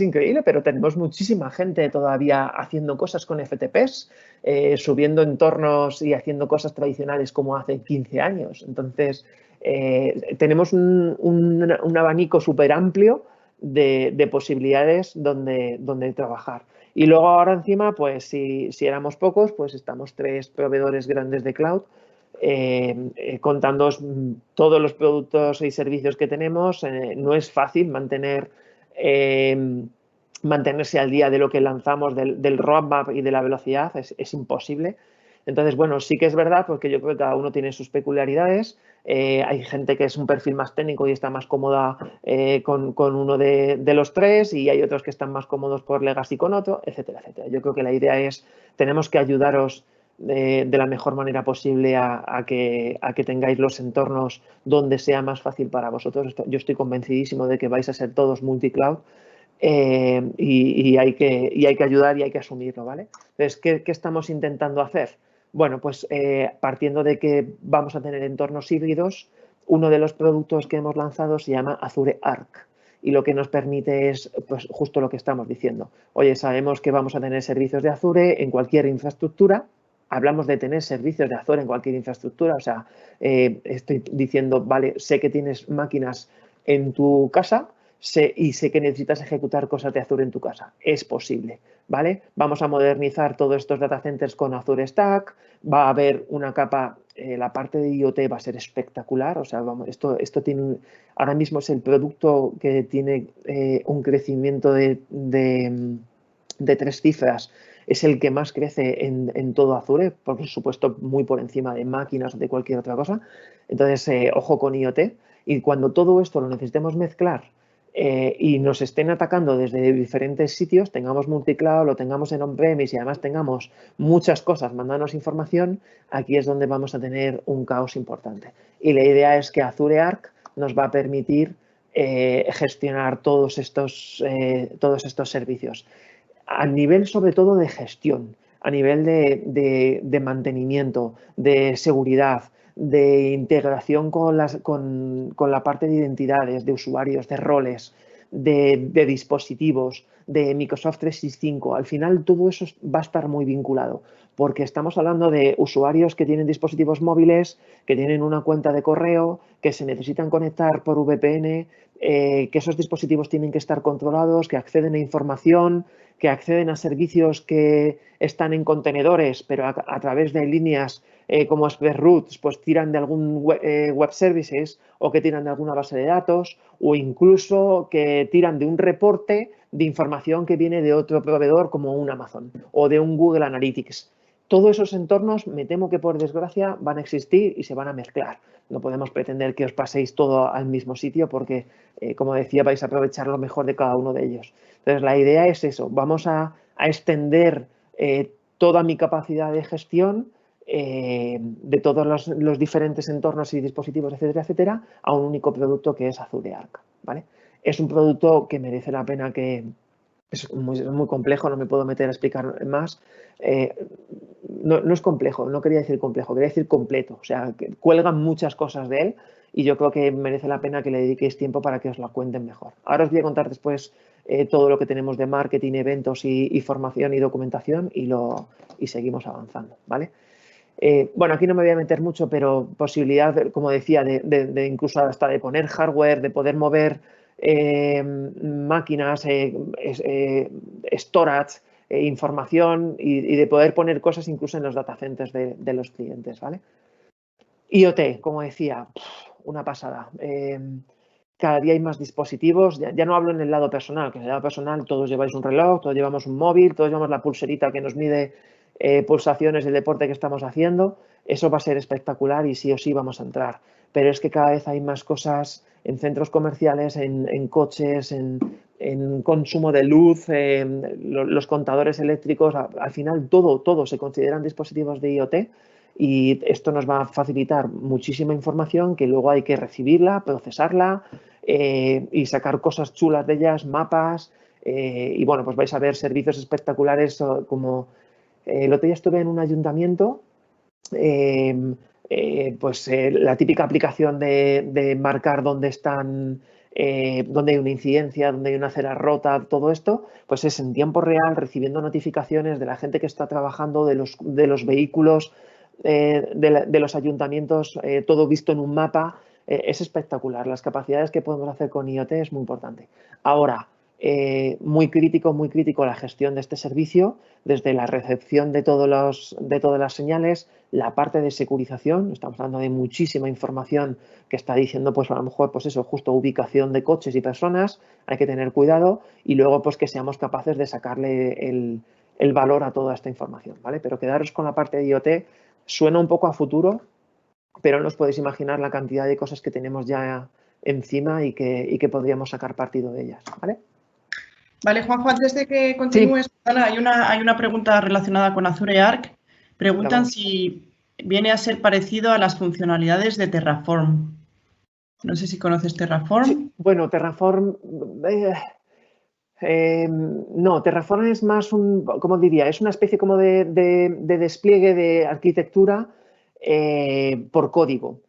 [SPEAKER 1] increíble, pero tenemos muchísima gente todavía haciendo cosas con FTPs, subiendo entornos y haciendo cosas tradicionales como hace 15 años. Entonces, tenemos un abanico súper amplio de posibilidades donde trabajar. Y luego ahora encima, pues si éramos pocos, pues estamos 3 proveedores grandes de cloud, contando todos los productos y servicios que tenemos. No es fácil mantenerse al día de lo que lanzamos, del roadmap y de la velocidad, es imposible. Entonces, bueno, sí que es verdad porque yo creo que cada uno tiene sus peculiaridades. Hay gente que es un perfil más técnico y está más cómoda con uno de los 3 y hay otros que están más cómodos por legacy con otro, etcétera, etcétera. Yo creo que la idea es, tenemos que ayudaros de la mejor manera posible a que tengáis los entornos donde sea más fácil para vosotros. Yo estoy convencidísimo de que vais a ser todos multicloud y hay que ayudar y hay que asumirlo, ¿vale? Entonces, ¿qué estamos intentando hacer? Bueno, pues partiendo de que vamos a tener entornos híbridos, uno de los productos que hemos lanzado se llama Azure Arc y lo que nos permite es pues, justo lo que estamos diciendo. Oye, sabemos que vamos a tener servicios de Azure en cualquier infraestructura. Hablamos de tener servicios de Azure en cualquier infraestructura, o sea, estoy diciendo, vale, sé que tienes máquinas en tu casa y sé que necesitas ejecutar cosas de Azure en tu casa. Es posible, ¿vale? Vamos a modernizar todos estos data centers con Azure Stack, va a haber una capa, la parte de IoT va a ser espectacular, o sea, vamos, esto tiene, ahora mismo es el producto que tiene un crecimiento de 3 cifras, es el que más crece en todo Azure, por supuesto muy por encima de máquinas o de cualquier otra cosa. Entonces, ojo con IoT. Y cuando todo esto lo necesitemos mezclar y nos estén atacando desde diferentes sitios, tengamos multicloud, lo tengamos en on-premise y además tengamos muchas cosas mandándonos información, aquí es donde vamos a tener un caos importante. Y la idea es que Azure Arc nos va a permitir gestionar todos estos servicios. A nivel sobre todo de gestión, a nivel de mantenimiento, de seguridad, de integración con la parte de identidades, de usuarios, de roles, de dispositivos, de Microsoft 365. Al final todo eso va a estar muy vinculado, porque estamos hablando de usuarios que tienen dispositivos móviles, que tienen una cuenta de correo, que se necesitan conectar por VPN, que esos dispositivos tienen que estar controlados, que acceden a información, que acceden a servicios que están en contenedores, pero a través de líneas como Express Routes, pues tiran de algún web services o que tiran de alguna base de datos o incluso que tiran de un reporte de información que viene de otro proveedor como un Amazon o de un Google Analytics. Todos esos entornos, me temo que por desgracia van a existir y se van a mezclar. No podemos pretender que os paséis todo al mismo sitio porque, como decía, vais a aprovechar lo mejor de cada uno de ellos. Entonces, la idea es eso, vamos a extender toda mi capacidad de gestión de todos los diferentes entornos y dispositivos, etcétera, etcétera, a un único producto que es Azure Arc, ¿vale? Es un producto que merece la pena que... Es muy complejo, no me puedo meter a explicar más. No es complejo, no quería decir complejo, quería decir completo. O sea, que cuelgan muchas cosas de él y yo creo que merece la pena que le dediquéis tiempo para que os lo cuenten mejor. Ahora os voy a contar después todo lo que tenemos de marketing, eventos y formación y documentación y seguimos avanzando, ¿vale? Bueno, aquí no me voy a meter mucho, pero posibilidad, como decía, de incluso hasta de poner hardware, de poder mover máquinas, storage, información y de poder poner cosas incluso en los data centers de los clientes, ¿vale? IoT, como decía, una pasada. Cada día hay más dispositivos, ya no hablo en el lado personal, que en el lado personal todos lleváis un reloj, todos llevamos un móvil, todos llevamos la pulserita que nos mide pulsaciones del deporte que estamos haciendo. Eso va a ser espectacular y sí o sí vamos a entrar. Pero es que cada vez hay más cosas en centros comerciales, en coches, en consumo de luz, los contadores eléctricos. Al final todo se consideran dispositivos de IoT. Y esto nos va a facilitar muchísima información que luego hay que recibirla, procesarla y sacar cosas chulas de ellas, mapas. Y bueno, pues vais a ver servicios espectaculares como el otro día estuve en un ayuntamiento, la típica aplicación de marcar dónde están, dónde hay una incidencia, dónde hay una acera rota, todo esto, pues es en tiempo real recibiendo notificaciones de la gente que está trabajando, de los vehículos, de los ayuntamientos, todo visto en un mapa. Es espectacular. Las capacidades que podemos hacer con IoT es muy importante. Ahora, muy crítico la gestión de este servicio, desde la recepción de todas las señales, la parte de securización, estamos hablando de muchísima información que está diciendo, pues a lo mejor, pues eso, justo ubicación de coches y personas, hay que tener cuidado y luego pues que seamos capaces de sacarle el valor a toda esta información, ¿vale? Pero quedaros con la parte de IoT, suena un poco a futuro, pero no os podéis imaginar la cantidad de cosas que tenemos ya encima y que podríamos sacar partido de ellas, ¿vale?
[SPEAKER 2] Vale, Juanjo, antes de que
[SPEAKER 1] Sí.
[SPEAKER 2] continúes, hay una pregunta relacionada con Azure Arc. Preguntan si viene a ser parecido a las funcionalidades de Terraform. No sé si conoces Terraform.
[SPEAKER 1] Sí, bueno, Terraform... no, Terraform es más ¿cómo diría? Es una especie como de despliegue de arquitectura por código.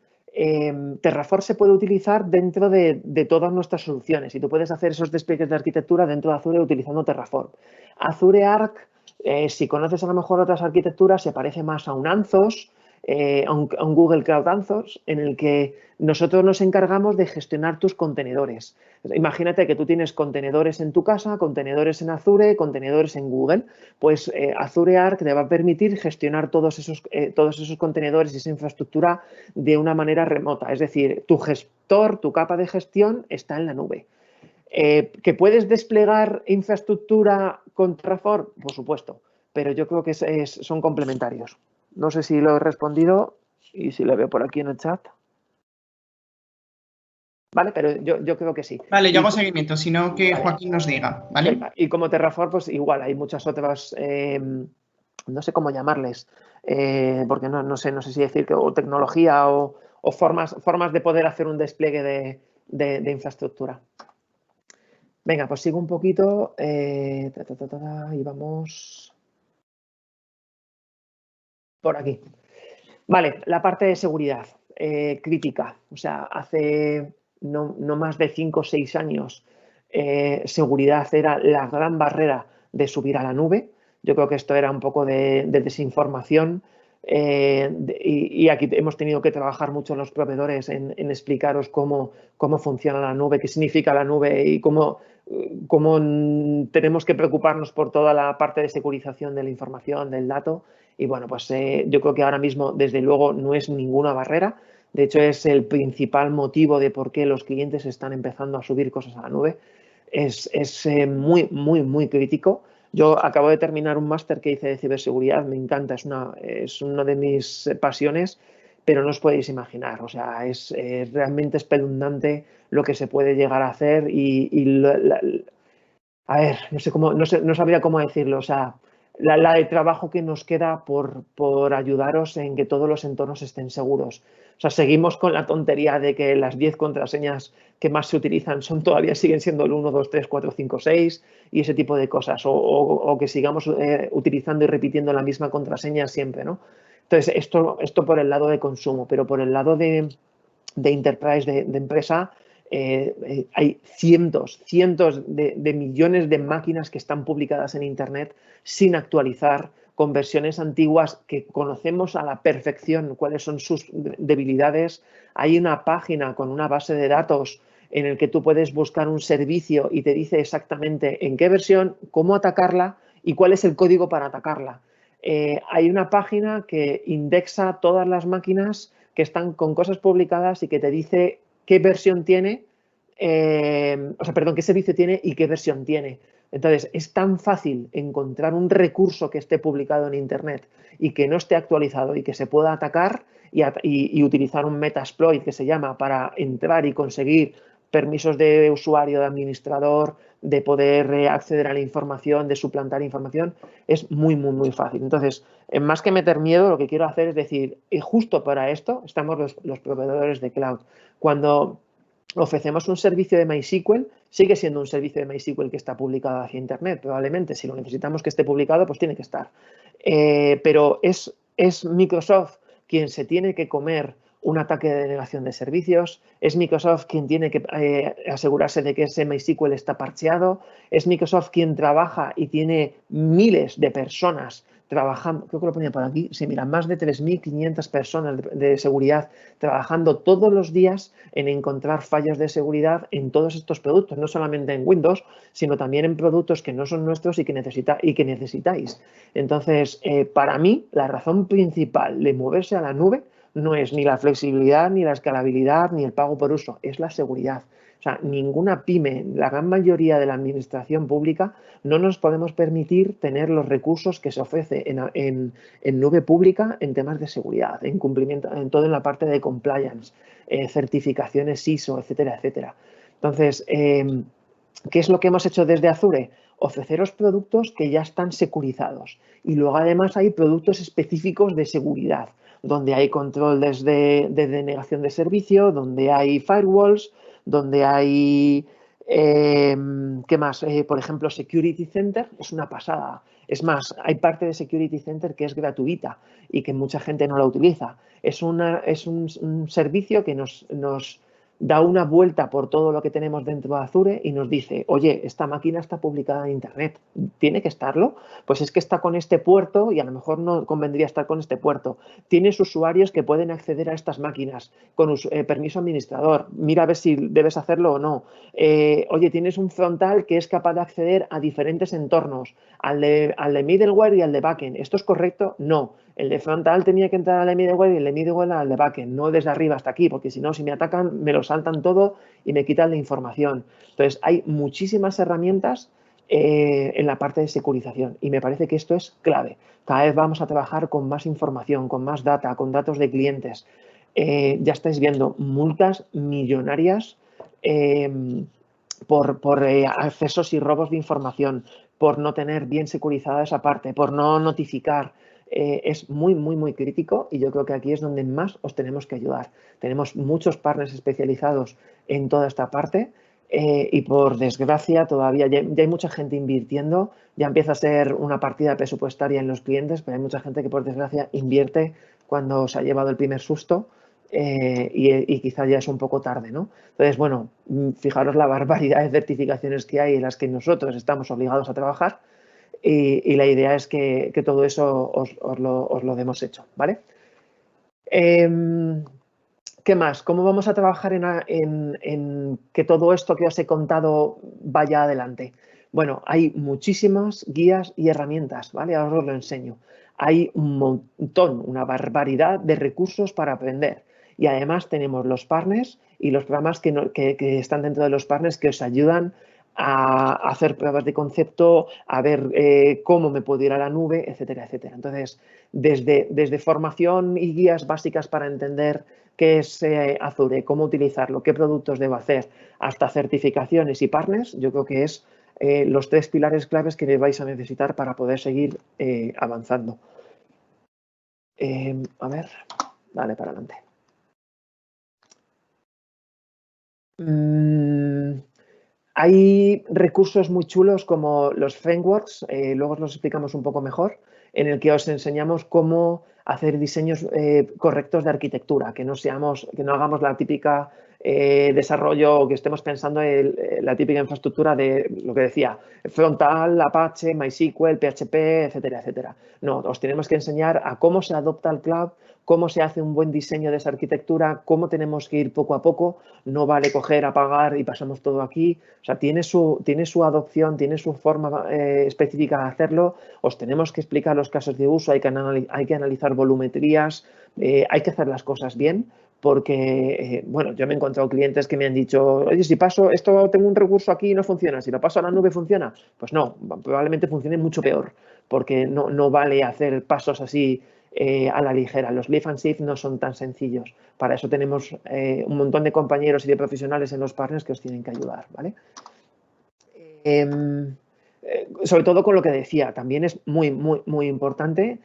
[SPEAKER 1] Terraform se puede utilizar dentro de todas nuestras soluciones y tú puedes hacer esos despliegues de arquitectura dentro de Azure utilizando Terraform. Azure Arc, si conoces a lo mejor otras arquitecturas, se parece más a un Anthos, a un Google Cloud Anthos, en el que nosotros nos encargamos de gestionar tus contenedores. Imagínate que tú tienes contenedores en tu casa, contenedores en Azure, contenedores en Google. Pues Azure Arc te va a permitir gestionar todos esos contenedores y esa infraestructura de una manera remota. Es decir, tu gestor, tu capa de gestión está en la nube. ¿Que puedes desplegar infraestructura con Terraform? Por supuesto, pero yo creo que son complementarios. No sé si lo he respondido y si lo veo por aquí en el chat. ¿vale? Pero yo creo que sí.
[SPEAKER 2] Vale, yo hago seguimiento, sino que Joaquín nos diga, ¿vale?
[SPEAKER 1] Y como Terraform, pues igual, hay muchas otras, no sé cómo llamarles, porque no sé si decir que o tecnología o formas de poder hacer un despliegue de infraestructura. Venga, pues sigo un poquito y vamos por aquí. Vale, la parte de seguridad crítica. O sea, hace no más de 5 o 6 años seguridad era la gran barrera de subir a la nube. Yo creo que esto era un poco de desinformación y aquí hemos tenido que trabajar mucho los proveedores en explicaros cómo funciona la nube, qué significa la nube y cómo tenemos que preocuparnos por toda la parte de securización de la información, del dato. Y bueno, pues yo creo que ahora mismo, desde luego, no es ninguna barrera. De hecho, es el principal motivo de por qué los clientes están empezando a subir cosas a la nube. Es muy, muy, muy crítico. Yo acabo de terminar un máster que hice de ciberseguridad. Me encanta, es una de mis pasiones, pero no os podéis imaginar. O sea, es realmente espeluznante lo que se puede llegar a hacer a ver, no sabría cómo decirlo. O sea, la de trabajo que nos queda por ayudaros en que todos los entornos estén seguros. O sea, seguimos con la tontería de que las 10 contraseñas que más se utilizan todavía siguen siendo el 1, 2, 3, 4, 5, 6 y ese tipo de cosas. O que sigamos utilizando y repitiendo la misma contraseña siempre, ¿no? Entonces, esto por el lado de consumo, pero por el lado de enterprise, de empresa, hay cientos de millones de máquinas que están publicadas en Internet sin actualizar, con versiones antiguas que conocemos a la perfección cuáles son sus debilidades. Hay una página con una base de datos en el que tú puedes buscar un servicio y te dice exactamente en qué versión, cómo atacarla y cuál es el código para atacarla. Hay una página que indexa todas las máquinas que están con cosas publicadas y que te dice qué versión tiene, qué servicio tiene y qué versión tiene. Entonces, es tan fácil encontrar un recurso que esté publicado en Internet y que no esté actualizado y que se pueda atacar y utilizar un Metasploit que se llama para entrar y conseguir permisos de usuario, de administrador, de poder acceder a la información, de suplantar información, es muy, muy, muy fácil. Entonces, más que meter miedo, lo que quiero hacer es decir, justo para esto estamos los proveedores de cloud. Cuando ofrecemos un servicio de MySQL, sigue siendo un servicio de MySQL que está publicado hacia Internet, probablemente. Si lo necesitamos que esté publicado, pues tiene que estar. Pero es Microsoft quien se tiene que comer un ataque de denegación de servicios, es Microsoft quien tiene que asegurarse de que ese MySQL está parcheado, es Microsoft quien trabaja y tiene miles de personas trabajando, creo que lo ponía por aquí, sí, mira, más de 3.500 personas de seguridad trabajando todos los días en encontrar fallos de seguridad en todos estos productos, no solamente en Windows, sino también en productos que no son nuestros y que necesitáis. Entonces, para mí, la razón principal de moverse a la nube no es ni la flexibilidad, ni la escalabilidad, ni el pago por uso, es la seguridad. O sea, ninguna pyme, la gran mayoría de la administración pública, no nos podemos permitir tener los recursos que se ofrece en nube pública en temas de seguridad, en cumplimiento, en toda la parte de compliance, certificaciones ISO, etcétera, etcétera. Entonces, ¿qué es lo que hemos hecho desde Azure? Ofreceros productos que ya están securizados. Y luego, además, hay productos específicos de seguridad, donde hay controles de denegación de servicio, donde hay firewalls, donde hay, ¿qué más? Por ejemplo, Security Center es una pasada. Es más, hay parte de Security Center que es gratuita y que mucha gente no la utiliza. Es un servicio que nos da una vuelta por todo lo que tenemos dentro de Azure y nos dice, oye, esta máquina está publicada en Internet, ¿tiene que estarlo? Pues es que está con este puerto y a lo mejor no convendría estar con este puerto. Tienes usuarios que pueden acceder a estas máquinas con permiso administrador. Mira a ver si debes hacerlo o no. Oye, tienes un frontal que es capaz de acceder a diferentes entornos, al de middleware y al de backend. ¿Esto es correcto? No. El de frontal tenía que entrar al de middleware y el de middleware al de backend, no desde arriba hasta aquí, porque si no, si me atacan, me lo saltan todo y me quitan la información. Entonces, hay muchísimas herramientas en la parte de securización y me parece que esto es clave. Cada vez vamos a trabajar con más información, con más data, con datos de clientes. Ya estáis viendo multas millonarias por accesos y robos de información, por no tener bien securizada esa parte, por no notificar. Es muy, muy, muy crítico y yo creo que aquí es donde más os tenemos que ayudar. Tenemos muchos partners especializados en toda esta parte y por desgracia todavía ya hay mucha gente invirtiendo, ya empieza a ser una partida presupuestaria en los clientes, pero hay mucha gente que por desgracia invierte cuando se ha llevado el primer susto y quizá ya es un poco tarde, ¿no? Entonces, bueno, fijaros la barbaridad de certificaciones que hay en las que nosotros estamos obligados a trabajar y la idea es que todo eso os lo demos hecho, ¿vale? ¿Qué más? ¿Cómo vamos a trabajar en que todo esto que os he contado vaya adelante? Bueno, hay muchísimas guías y herramientas, ¿vale? Ahora os lo enseño. Hay un montón, una barbaridad de recursos para aprender. Y además tenemos los partners y los programas que están dentro de los partners que os ayudan a hacer pruebas de concepto, a ver cómo me puedo ir a la nube, etcétera, etcétera. Entonces, desde formación y guías básicas para entender qué es Azure, cómo utilizarlo, qué productos debo hacer, hasta certificaciones y partners, yo creo que es los 3 pilares claves que vais a necesitar para poder seguir avanzando. A ver, dale para adelante. Hay recursos muy chulos como los frameworks, luego os los explicamos un poco mejor, en el que os enseñamos cómo hacer diseños correctos de arquitectura, que no hagamos la típica desarrollo o que estemos pensando en la típica infraestructura de lo que decía, frontal, Apache, MySQL, PHP, etcétera, etcétera. No, os tenemos que enseñar a cómo se adopta el cloud, cómo se hace un buen diseño de esa arquitectura, cómo tenemos que ir poco a poco, no vale coger, apagar y pasamos todo aquí. O sea, tiene su adopción, tiene su forma específica de hacerlo. Os tenemos que explicar los casos de uso, hay que analizar volumetrías, hay que hacer las cosas bien porque, bueno, yo me he encontrado clientes que me han dicho, oye, si paso, tengo un recurso aquí y no funciona, si lo paso a la nube funciona. Pues no, probablemente funcione mucho peor porque no vale hacer pasos así a la ligera. Los lift and shift no son tan sencillos. Para eso tenemos un montón de compañeros y de profesionales en los partners que os tienen que ayudar, ¿vale? Sobre todo con lo que decía, también es muy, muy, muy importante.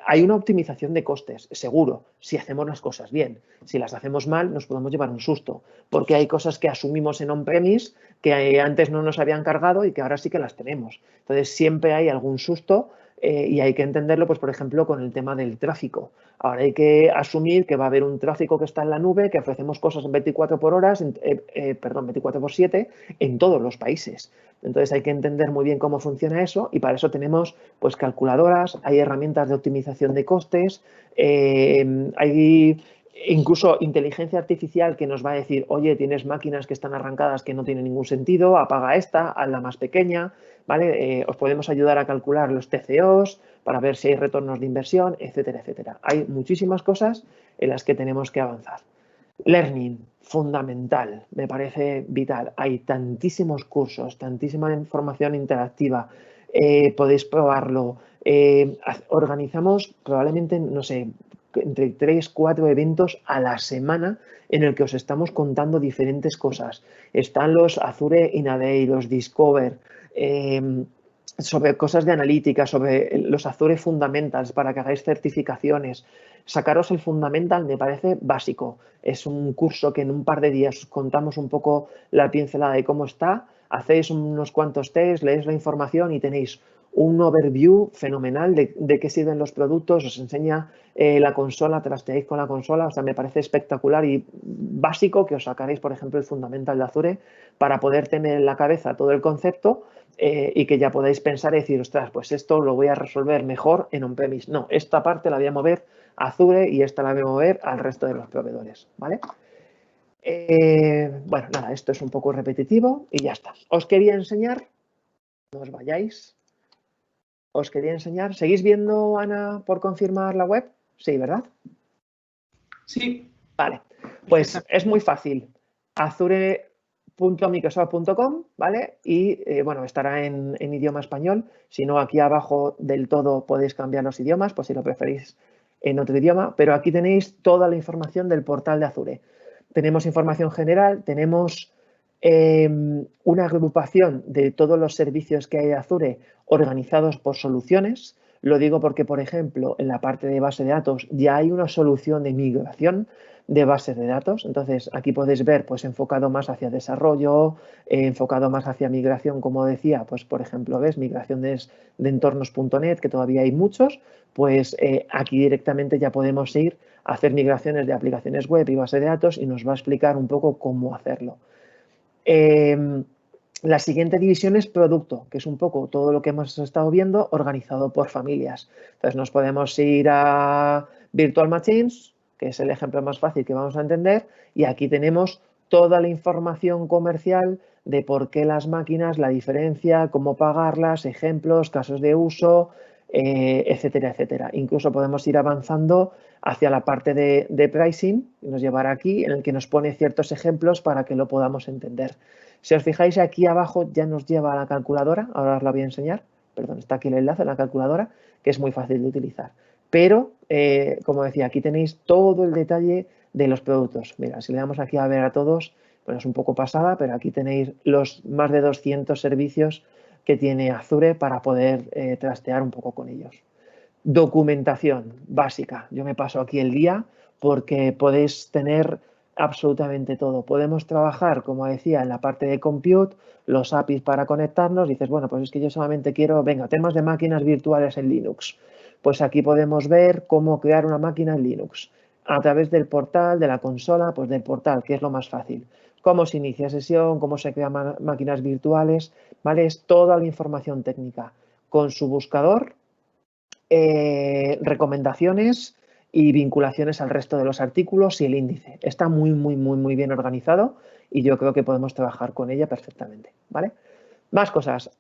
[SPEAKER 1] Hay una optimización de costes, seguro, si hacemos las cosas bien. Si las hacemos mal, nos podemos llevar un susto, porque hay cosas que asumimos en on-premise que antes no nos habían cargado y que ahora sí que las tenemos. Entonces, siempre hay algún susto y hay que entenderlo, pues, por ejemplo, con el tema del tráfico. Ahora hay que asumir que va a haber un tráfico que está en la nube, que ofrecemos cosas en 24 por horas, 24/7 en todos los países. Entonces hay que entender muy bien cómo funciona eso y para eso tenemos pues calculadoras, hay herramientas de optimización de costes, hay incluso inteligencia artificial que nos va a decir, oye, tienes máquinas que están arrancadas que no tienen ningún sentido, apaga esta, hazla más pequeña, ¿vale? Os podemos ayudar a calcular los TCOs para ver si hay retornos de inversión, etcétera, etcétera. Hay muchísimas cosas en las que tenemos que avanzar. Learning, fundamental, me parece vital. Hay tantísimos cursos, tantísima información interactiva, podéis probarlo. Organizamos probablemente, no sé, entre 3 o 4 eventos a la semana en el que os estamos contando diferentes cosas. Están los Azure In-A-Day, los Discover, sobre cosas de analítica, sobre los Azure Fundamentals para que hagáis certificaciones. Sacaros el Fundamental me parece básico. Es un curso que en un par de días contamos un poco la pincelada de cómo está, hacéis unos cuantos tests, leéis la información y tenéis un overview fenomenal de qué sirven los productos, os enseña la consola, trasteáis con la consola, o sea, me parece espectacular y básico que os sacaréis, por ejemplo, el Fundamental de Azure para poder tener en la cabeza todo el concepto y que ya podáis pensar y decir, ostras, pues esto lo voy a resolver mejor en on-premise. No, esta parte la voy a mover a Azure y esta la voy a mover al resto de los proveedores, ¿vale? Bueno, nada, esto es un poco repetitivo y ya está. Os quería enseñar, no os vayáis, os quería enseñar. ¿Seguís viendo, Ana, por confirmar la web? Sí, ¿verdad?
[SPEAKER 2] Sí.
[SPEAKER 1] Vale, pues es muy fácil. Azure.microsoft.com, ¿vale? Y bueno, estará en idioma español. Si no, aquí abajo del todo podéis cambiar los idiomas, pues si lo preferís en otro idioma. Pero aquí tenéis toda la información del portal de Azure. tenemos información general, tenemos una agrupación de todos los servicios que hay de Azure organizados por soluciones. Lo digo porque, por ejemplo, en la parte de base de datos ya hay una solución de migración de bases de datos. Entonces, aquí podéis ver, pues, enfocado más hacia desarrollo, enfocado más hacia migración, como decía, pues, por ejemplo, ves, migración de entornos.net, que todavía hay muchos, pues aquí directamente ya podemos ir a hacer migraciones de aplicaciones web y base de datos y nos va a explicar un poco cómo hacerlo. La siguiente división es producto, que es un poco todo lo que hemos estado viendo organizado por familias. Entonces nos podemos ir a Virtual Machines, que es el ejemplo más fácil que vamos a entender, y aquí tenemos toda la información comercial de por qué las máquinas, la diferencia, cómo pagarlas, ejemplos, casos de uso, etcétera, etcétera. Incluso podemos ir avanzando hacia la parte de pricing, que nos llevará aquí, en el que nos pone ciertos ejemplos para que lo podamos entender. Si os fijáis, aquí abajo ya nos lleva a la calculadora, ahora os la voy a enseñar, perdón, está aquí el enlace a la calculadora, que es muy fácil de utilizar. Pero, como decía, aquí tenéis todo el detalle de los productos. Mira, si le damos aquí a ver a todos, bueno, es un poco pasada, pero aquí tenéis los más de 200 servicios que tiene Azure para poder trastear un poco con ellos. Documentación básica. Yo me paso aquí el día porque podéis tener absolutamente todo. Podemos trabajar, como decía, en la parte de compute, los APIs para conectarnos. Dices, bueno, pues es que yo solamente quiero, venga, temas de máquinas virtuales en Linux. Pues aquí podemos ver cómo crear una máquina en Linux. A través del portal, de la consola, pues del portal, que es lo más fácil. Cómo se inicia sesión, cómo se crean máquinas virtuales, ¿vale? Es toda la información técnica. Con su buscador, recomendaciones y vinculaciones al resto de los artículos y el índice. Está muy bien organizado y yo creo que podemos trabajar con ella perfectamente, ¿vale? Más cosas.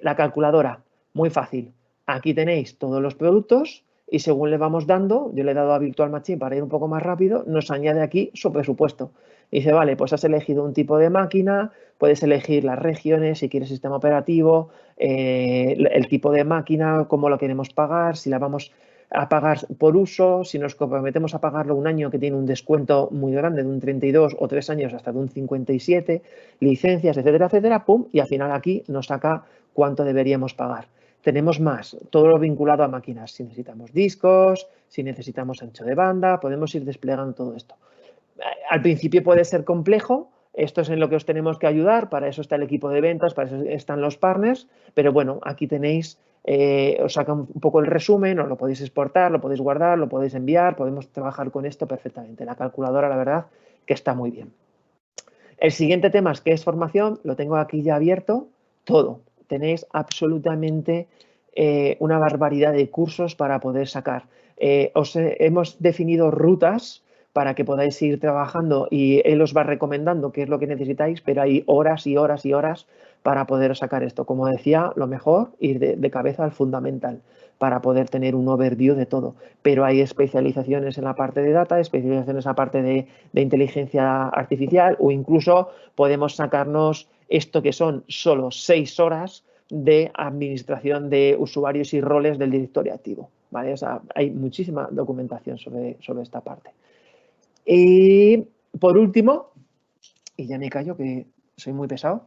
[SPEAKER 1] La calculadora, muy fácil. Aquí tenéis todos los productos y según le vamos dando, yo le he dado a Virtual Machine para ir un poco más rápido, nos añade aquí su presupuesto. Dice, vale, pues has elegido un tipo de máquina, puedes elegir las regiones, si quieres sistema operativo, el tipo de máquina, cómo lo queremos pagar, si la vamos a pagar por uso, si nos comprometemos a pagarlo un año que tiene un descuento muy grande de un 32 o 3 años hasta de un 57, licencias, etcétera, etcétera, pum, y al final aquí nos saca cuánto deberíamos pagar. Tenemos más, todo lo vinculado a máquinas, si necesitamos discos, si necesitamos ancho de banda, podemos ir desplegando todo esto. Al principio puede ser complejo, esto es en lo que os tenemos que ayudar, para eso está el equipo de ventas, para eso están los partners, pero bueno, aquí tenéis, os saca un poco el resumen, os lo podéis exportar, lo podéis guardar, lo podéis enviar, podemos trabajar con esto perfectamente. La calculadora, la verdad, que está muy bien. El siguiente tema es que es formación, lo tengo aquí ya abierto, todo. Tenéis absolutamente una barbaridad de cursos para poder sacar. Hemos definido rutas para que podáis ir trabajando y él os va recomendando qué es lo que necesitáis, pero hay horas y horas y horas para poder sacar esto. Como decía, lo mejor, ir de cabeza al fundamental para poder tener un overview de todo. Pero hay especializaciones en la parte de data, especializaciones en la parte de inteligencia artificial o incluso podemos sacarnos esto que son solo 6 horas de administración de usuarios y roles del directorio activo, ¿vale? O sea, hay muchísima documentación sobre esta parte. Y por último, y ya me callo que soy muy pesado,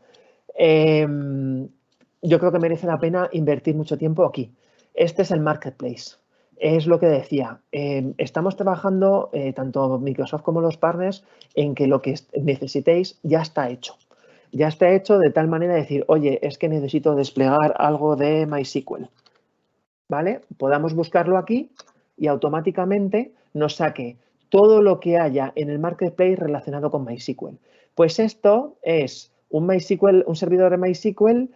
[SPEAKER 1] yo creo que merece la pena invertir mucho tiempo aquí. Este es el marketplace. Es lo que decía. Estamos trabajando, tanto Microsoft como los partners, en que lo que necesitéis ya está hecho. Ya está hecho de tal manera de decir, oye, es que necesito desplegar algo de MySQL. ¿Vale? Podamos buscarlo aquí y automáticamente nos saque todo lo que haya en el marketplace relacionado con MySQL. Pues esto es un MySQL, un servidor de MySQL,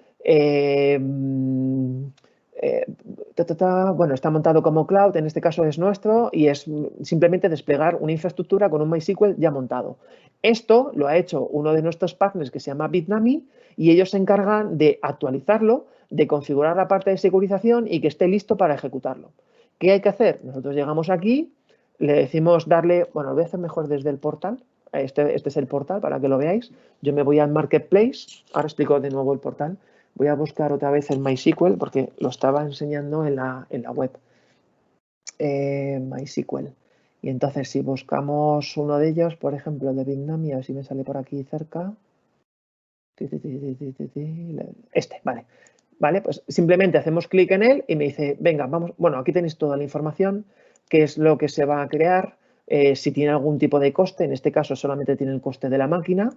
[SPEAKER 1] bueno, está montado como cloud, en este caso es nuestro, y es simplemente desplegar una infraestructura con un MySQL ya montado. Esto lo ha hecho uno de nuestros partners que se llama Bitnami y ellos se encargan de actualizarlo, de configurar la parte de securización y que esté listo para ejecutarlo. ¿Qué hay que hacer? Nosotros llegamos aquí, le decimos darle, bueno, lo voy a hacer mejor desde el portal. Este es el portal para que lo veáis. Yo me voy al marketplace, ahora explico de nuevo el portal. Voy a buscar otra vez el MySQL porque lo estaba enseñando en la web. MySQL. Y entonces si buscamos uno de ellos, por ejemplo, el de Bitnami, a ver si me sale por aquí cerca. Vale. Vale, pues simplemente hacemos clic en él y me dice, venga, vamos, bueno, aquí tenéis toda la información, qué es lo que se va a crear, si tiene algún tipo de coste, en este caso solamente tiene el coste de la máquina,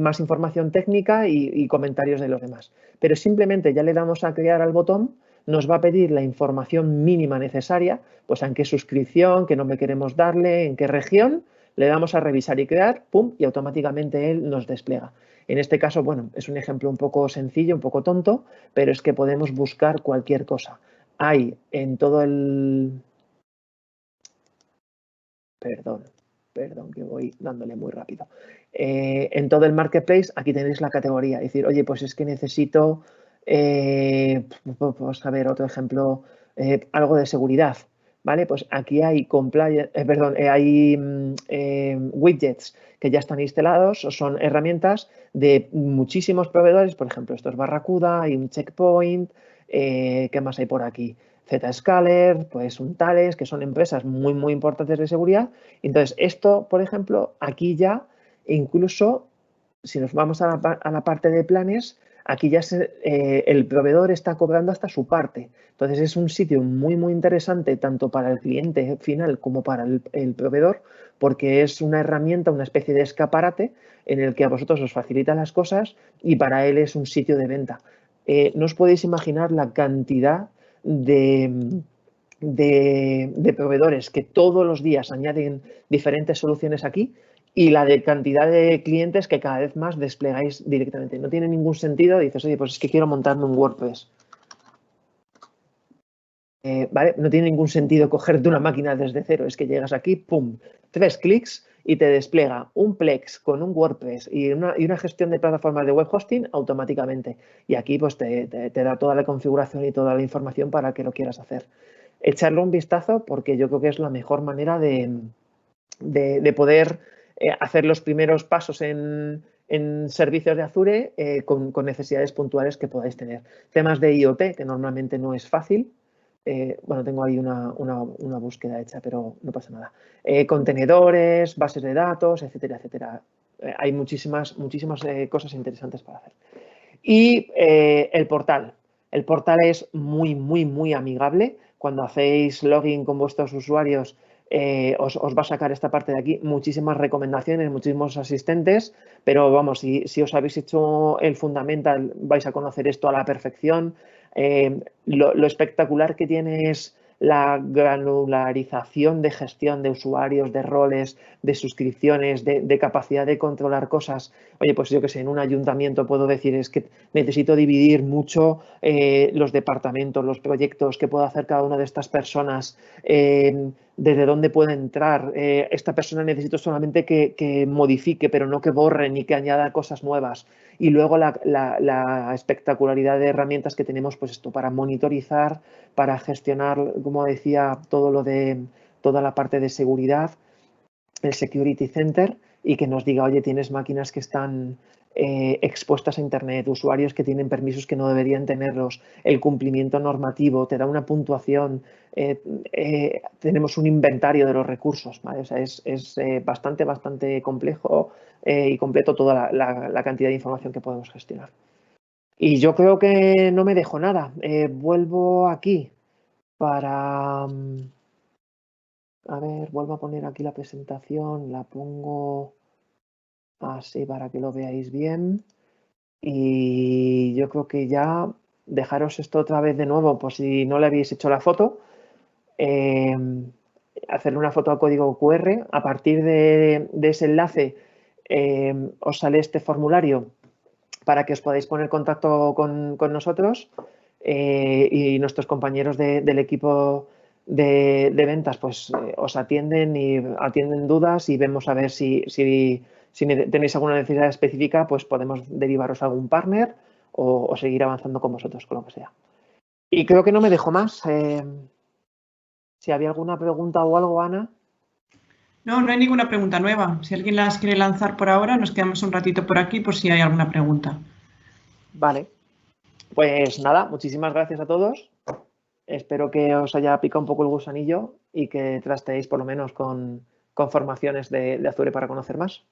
[SPEAKER 1] más información técnica y comentarios de los demás. Pero simplemente ya le damos a crear al botón, nos va a pedir la información mínima necesaria, pues en qué suscripción, qué nombre queremos darle, en qué región, le damos a revisar y crear, pum, y automáticamente él nos despliega. En este caso, bueno, es un ejemplo un poco sencillo, un poco tonto, pero es que podemos buscar cualquier cosa. Hay en todo el... Perdón, que voy dándole muy rápido. En todo el marketplace, aquí tenéis la categoría. Es decir, oye, pues es que necesito, vamos a ver otro ejemplo, algo de seguridad. ¿Vale? Pues aquí hay widgets que ya están instalados, o son herramientas de muchísimos proveedores, por ejemplo, esto es Barracuda, hay un Checkpoint, ¿qué más hay por aquí? Zscaler, pues un Thales, que son empresas muy, muy importantes de seguridad. Entonces, esto, por ejemplo, aquí ya, incluso, si nos vamos a la parte de planes, aquí ya el proveedor está cobrando hasta su parte. Entonces, es un sitio muy, muy interesante tanto para el cliente final como para el proveedor, porque es una herramienta, una especie de escaparate en el que a vosotros os facilita las cosas y para él es un sitio de venta. No os podéis imaginar la cantidad de proveedores que todos los días añaden diferentes soluciones aquí y la de cantidad de clientes que cada vez más desplegáis directamente. No tiene ningún sentido, dices, oye, pues es que quiero montarme un WordPress. ¿Vale? No tiene ningún sentido cogerte una máquina desde cero, es que llegas aquí, pum, 3 clics y te despliega un Plex con un WordPress y una gestión de plataformas de web hosting automáticamente. Y aquí pues te da toda la configuración y toda la información para que lo quieras hacer. Echarle un vistazo porque yo creo que es la mejor manera de poder hacer los primeros pasos en servicios de Azure con necesidades puntuales que podáis tener. Temas de IoT, que normalmente no es fácil. Bueno, tengo ahí una búsqueda hecha, pero no pasa nada. Contenedores, bases de datos, etcétera, etcétera. Hay muchísimas cosas interesantes para hacer. Y el portal. El portal es muy, muy, muy amigable. Cuando hacéis login con vuestros usuarios, os va a sacar esta parte de aquí muchísimas recomendaciones, muchísimos asistentes, pero vamos, si os habéis hecho el fundamental, vais a conocer esto a la perfección. Lo espectacular que tiene es la granularización de gestión de usuarios, de roles, de suscripciones, de capacidad de controlar cosas. Oye, pues yo que sé, en un ayuntamiento puedo decir es que necesito dividir mucho los departamentos, los proyectos que puedo hacer cada una de estas personas, desde dónde puede entrar. Esta persona necesito solamente que modifique, pero no que borre ni que añada cosas nuevas. Y luego la espectacularidad de herramientas que tenemos, pues esto, para monitorizar, para gestionar, como decía, toda la parte de seguridad, el Security Center, y que nos diga, oye, tienes máquinas que están expuestas a Internet, usuarios que tienen permisos que no deberían tenerlos, el cumplimiento normativo, te da una puntuación, tenemos un inventario de los recursos, ¿vale? O sea, es bastante complejo y completo toda la cantidad de información que podemos gestionar. Y yo creo que no me dejo nada. Vuelvo aquí para... A ver, vuelvo a poner aquí la presentación, la pongo así para que lo veáis bien. Y yo creo que ya dejaros esto otra vez de nuevo, por si no le habéis hecho la foto. Hacer una foto a código QR. A partir de ese enlace os sale este formulario para que os podáis poner en contacto con nosotros y nuestros compañeros del equipo de ventas pues os atienden y atienden dudas y vemos a ver si tenéis alguna necesidad específica, pues podemos derivaros a algún partner o seguir avanzando con vosotros, con lo que sea. Y creo que no me dejo más. Si había alguna pregunta o algo, Ana.
[SPEAKER 2] No, no hay ninguna pregunta nueva. Si alguien las quiere lanzar por ahora, nos quedamos un ratito por aquí por si hay alguna pregunta.
[SPEAKER 1] Vale. Pues nada, muchísimas gracias a todos. Espero que os haya picado un poco el gusanillo y que trasteéis por lo menos con formaciones de Azure para conocer más.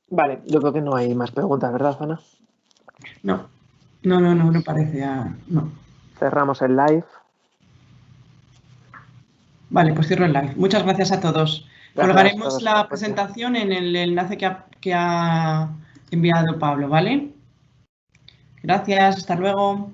[SPEAKER 1] Vale, yo creo que no hay más preguntas, ¿verdad, Ana?
[SPEAKER 2] No parece. No.
[SPEAKER 1] Cerramos el live.
[SPEAKER 2] Vale, pues cierro el live. Muchas gracias a todos. Colgaremos la presentación en el enlace que ha enviado Pablo, ¿vale? Gracias, hasta luego.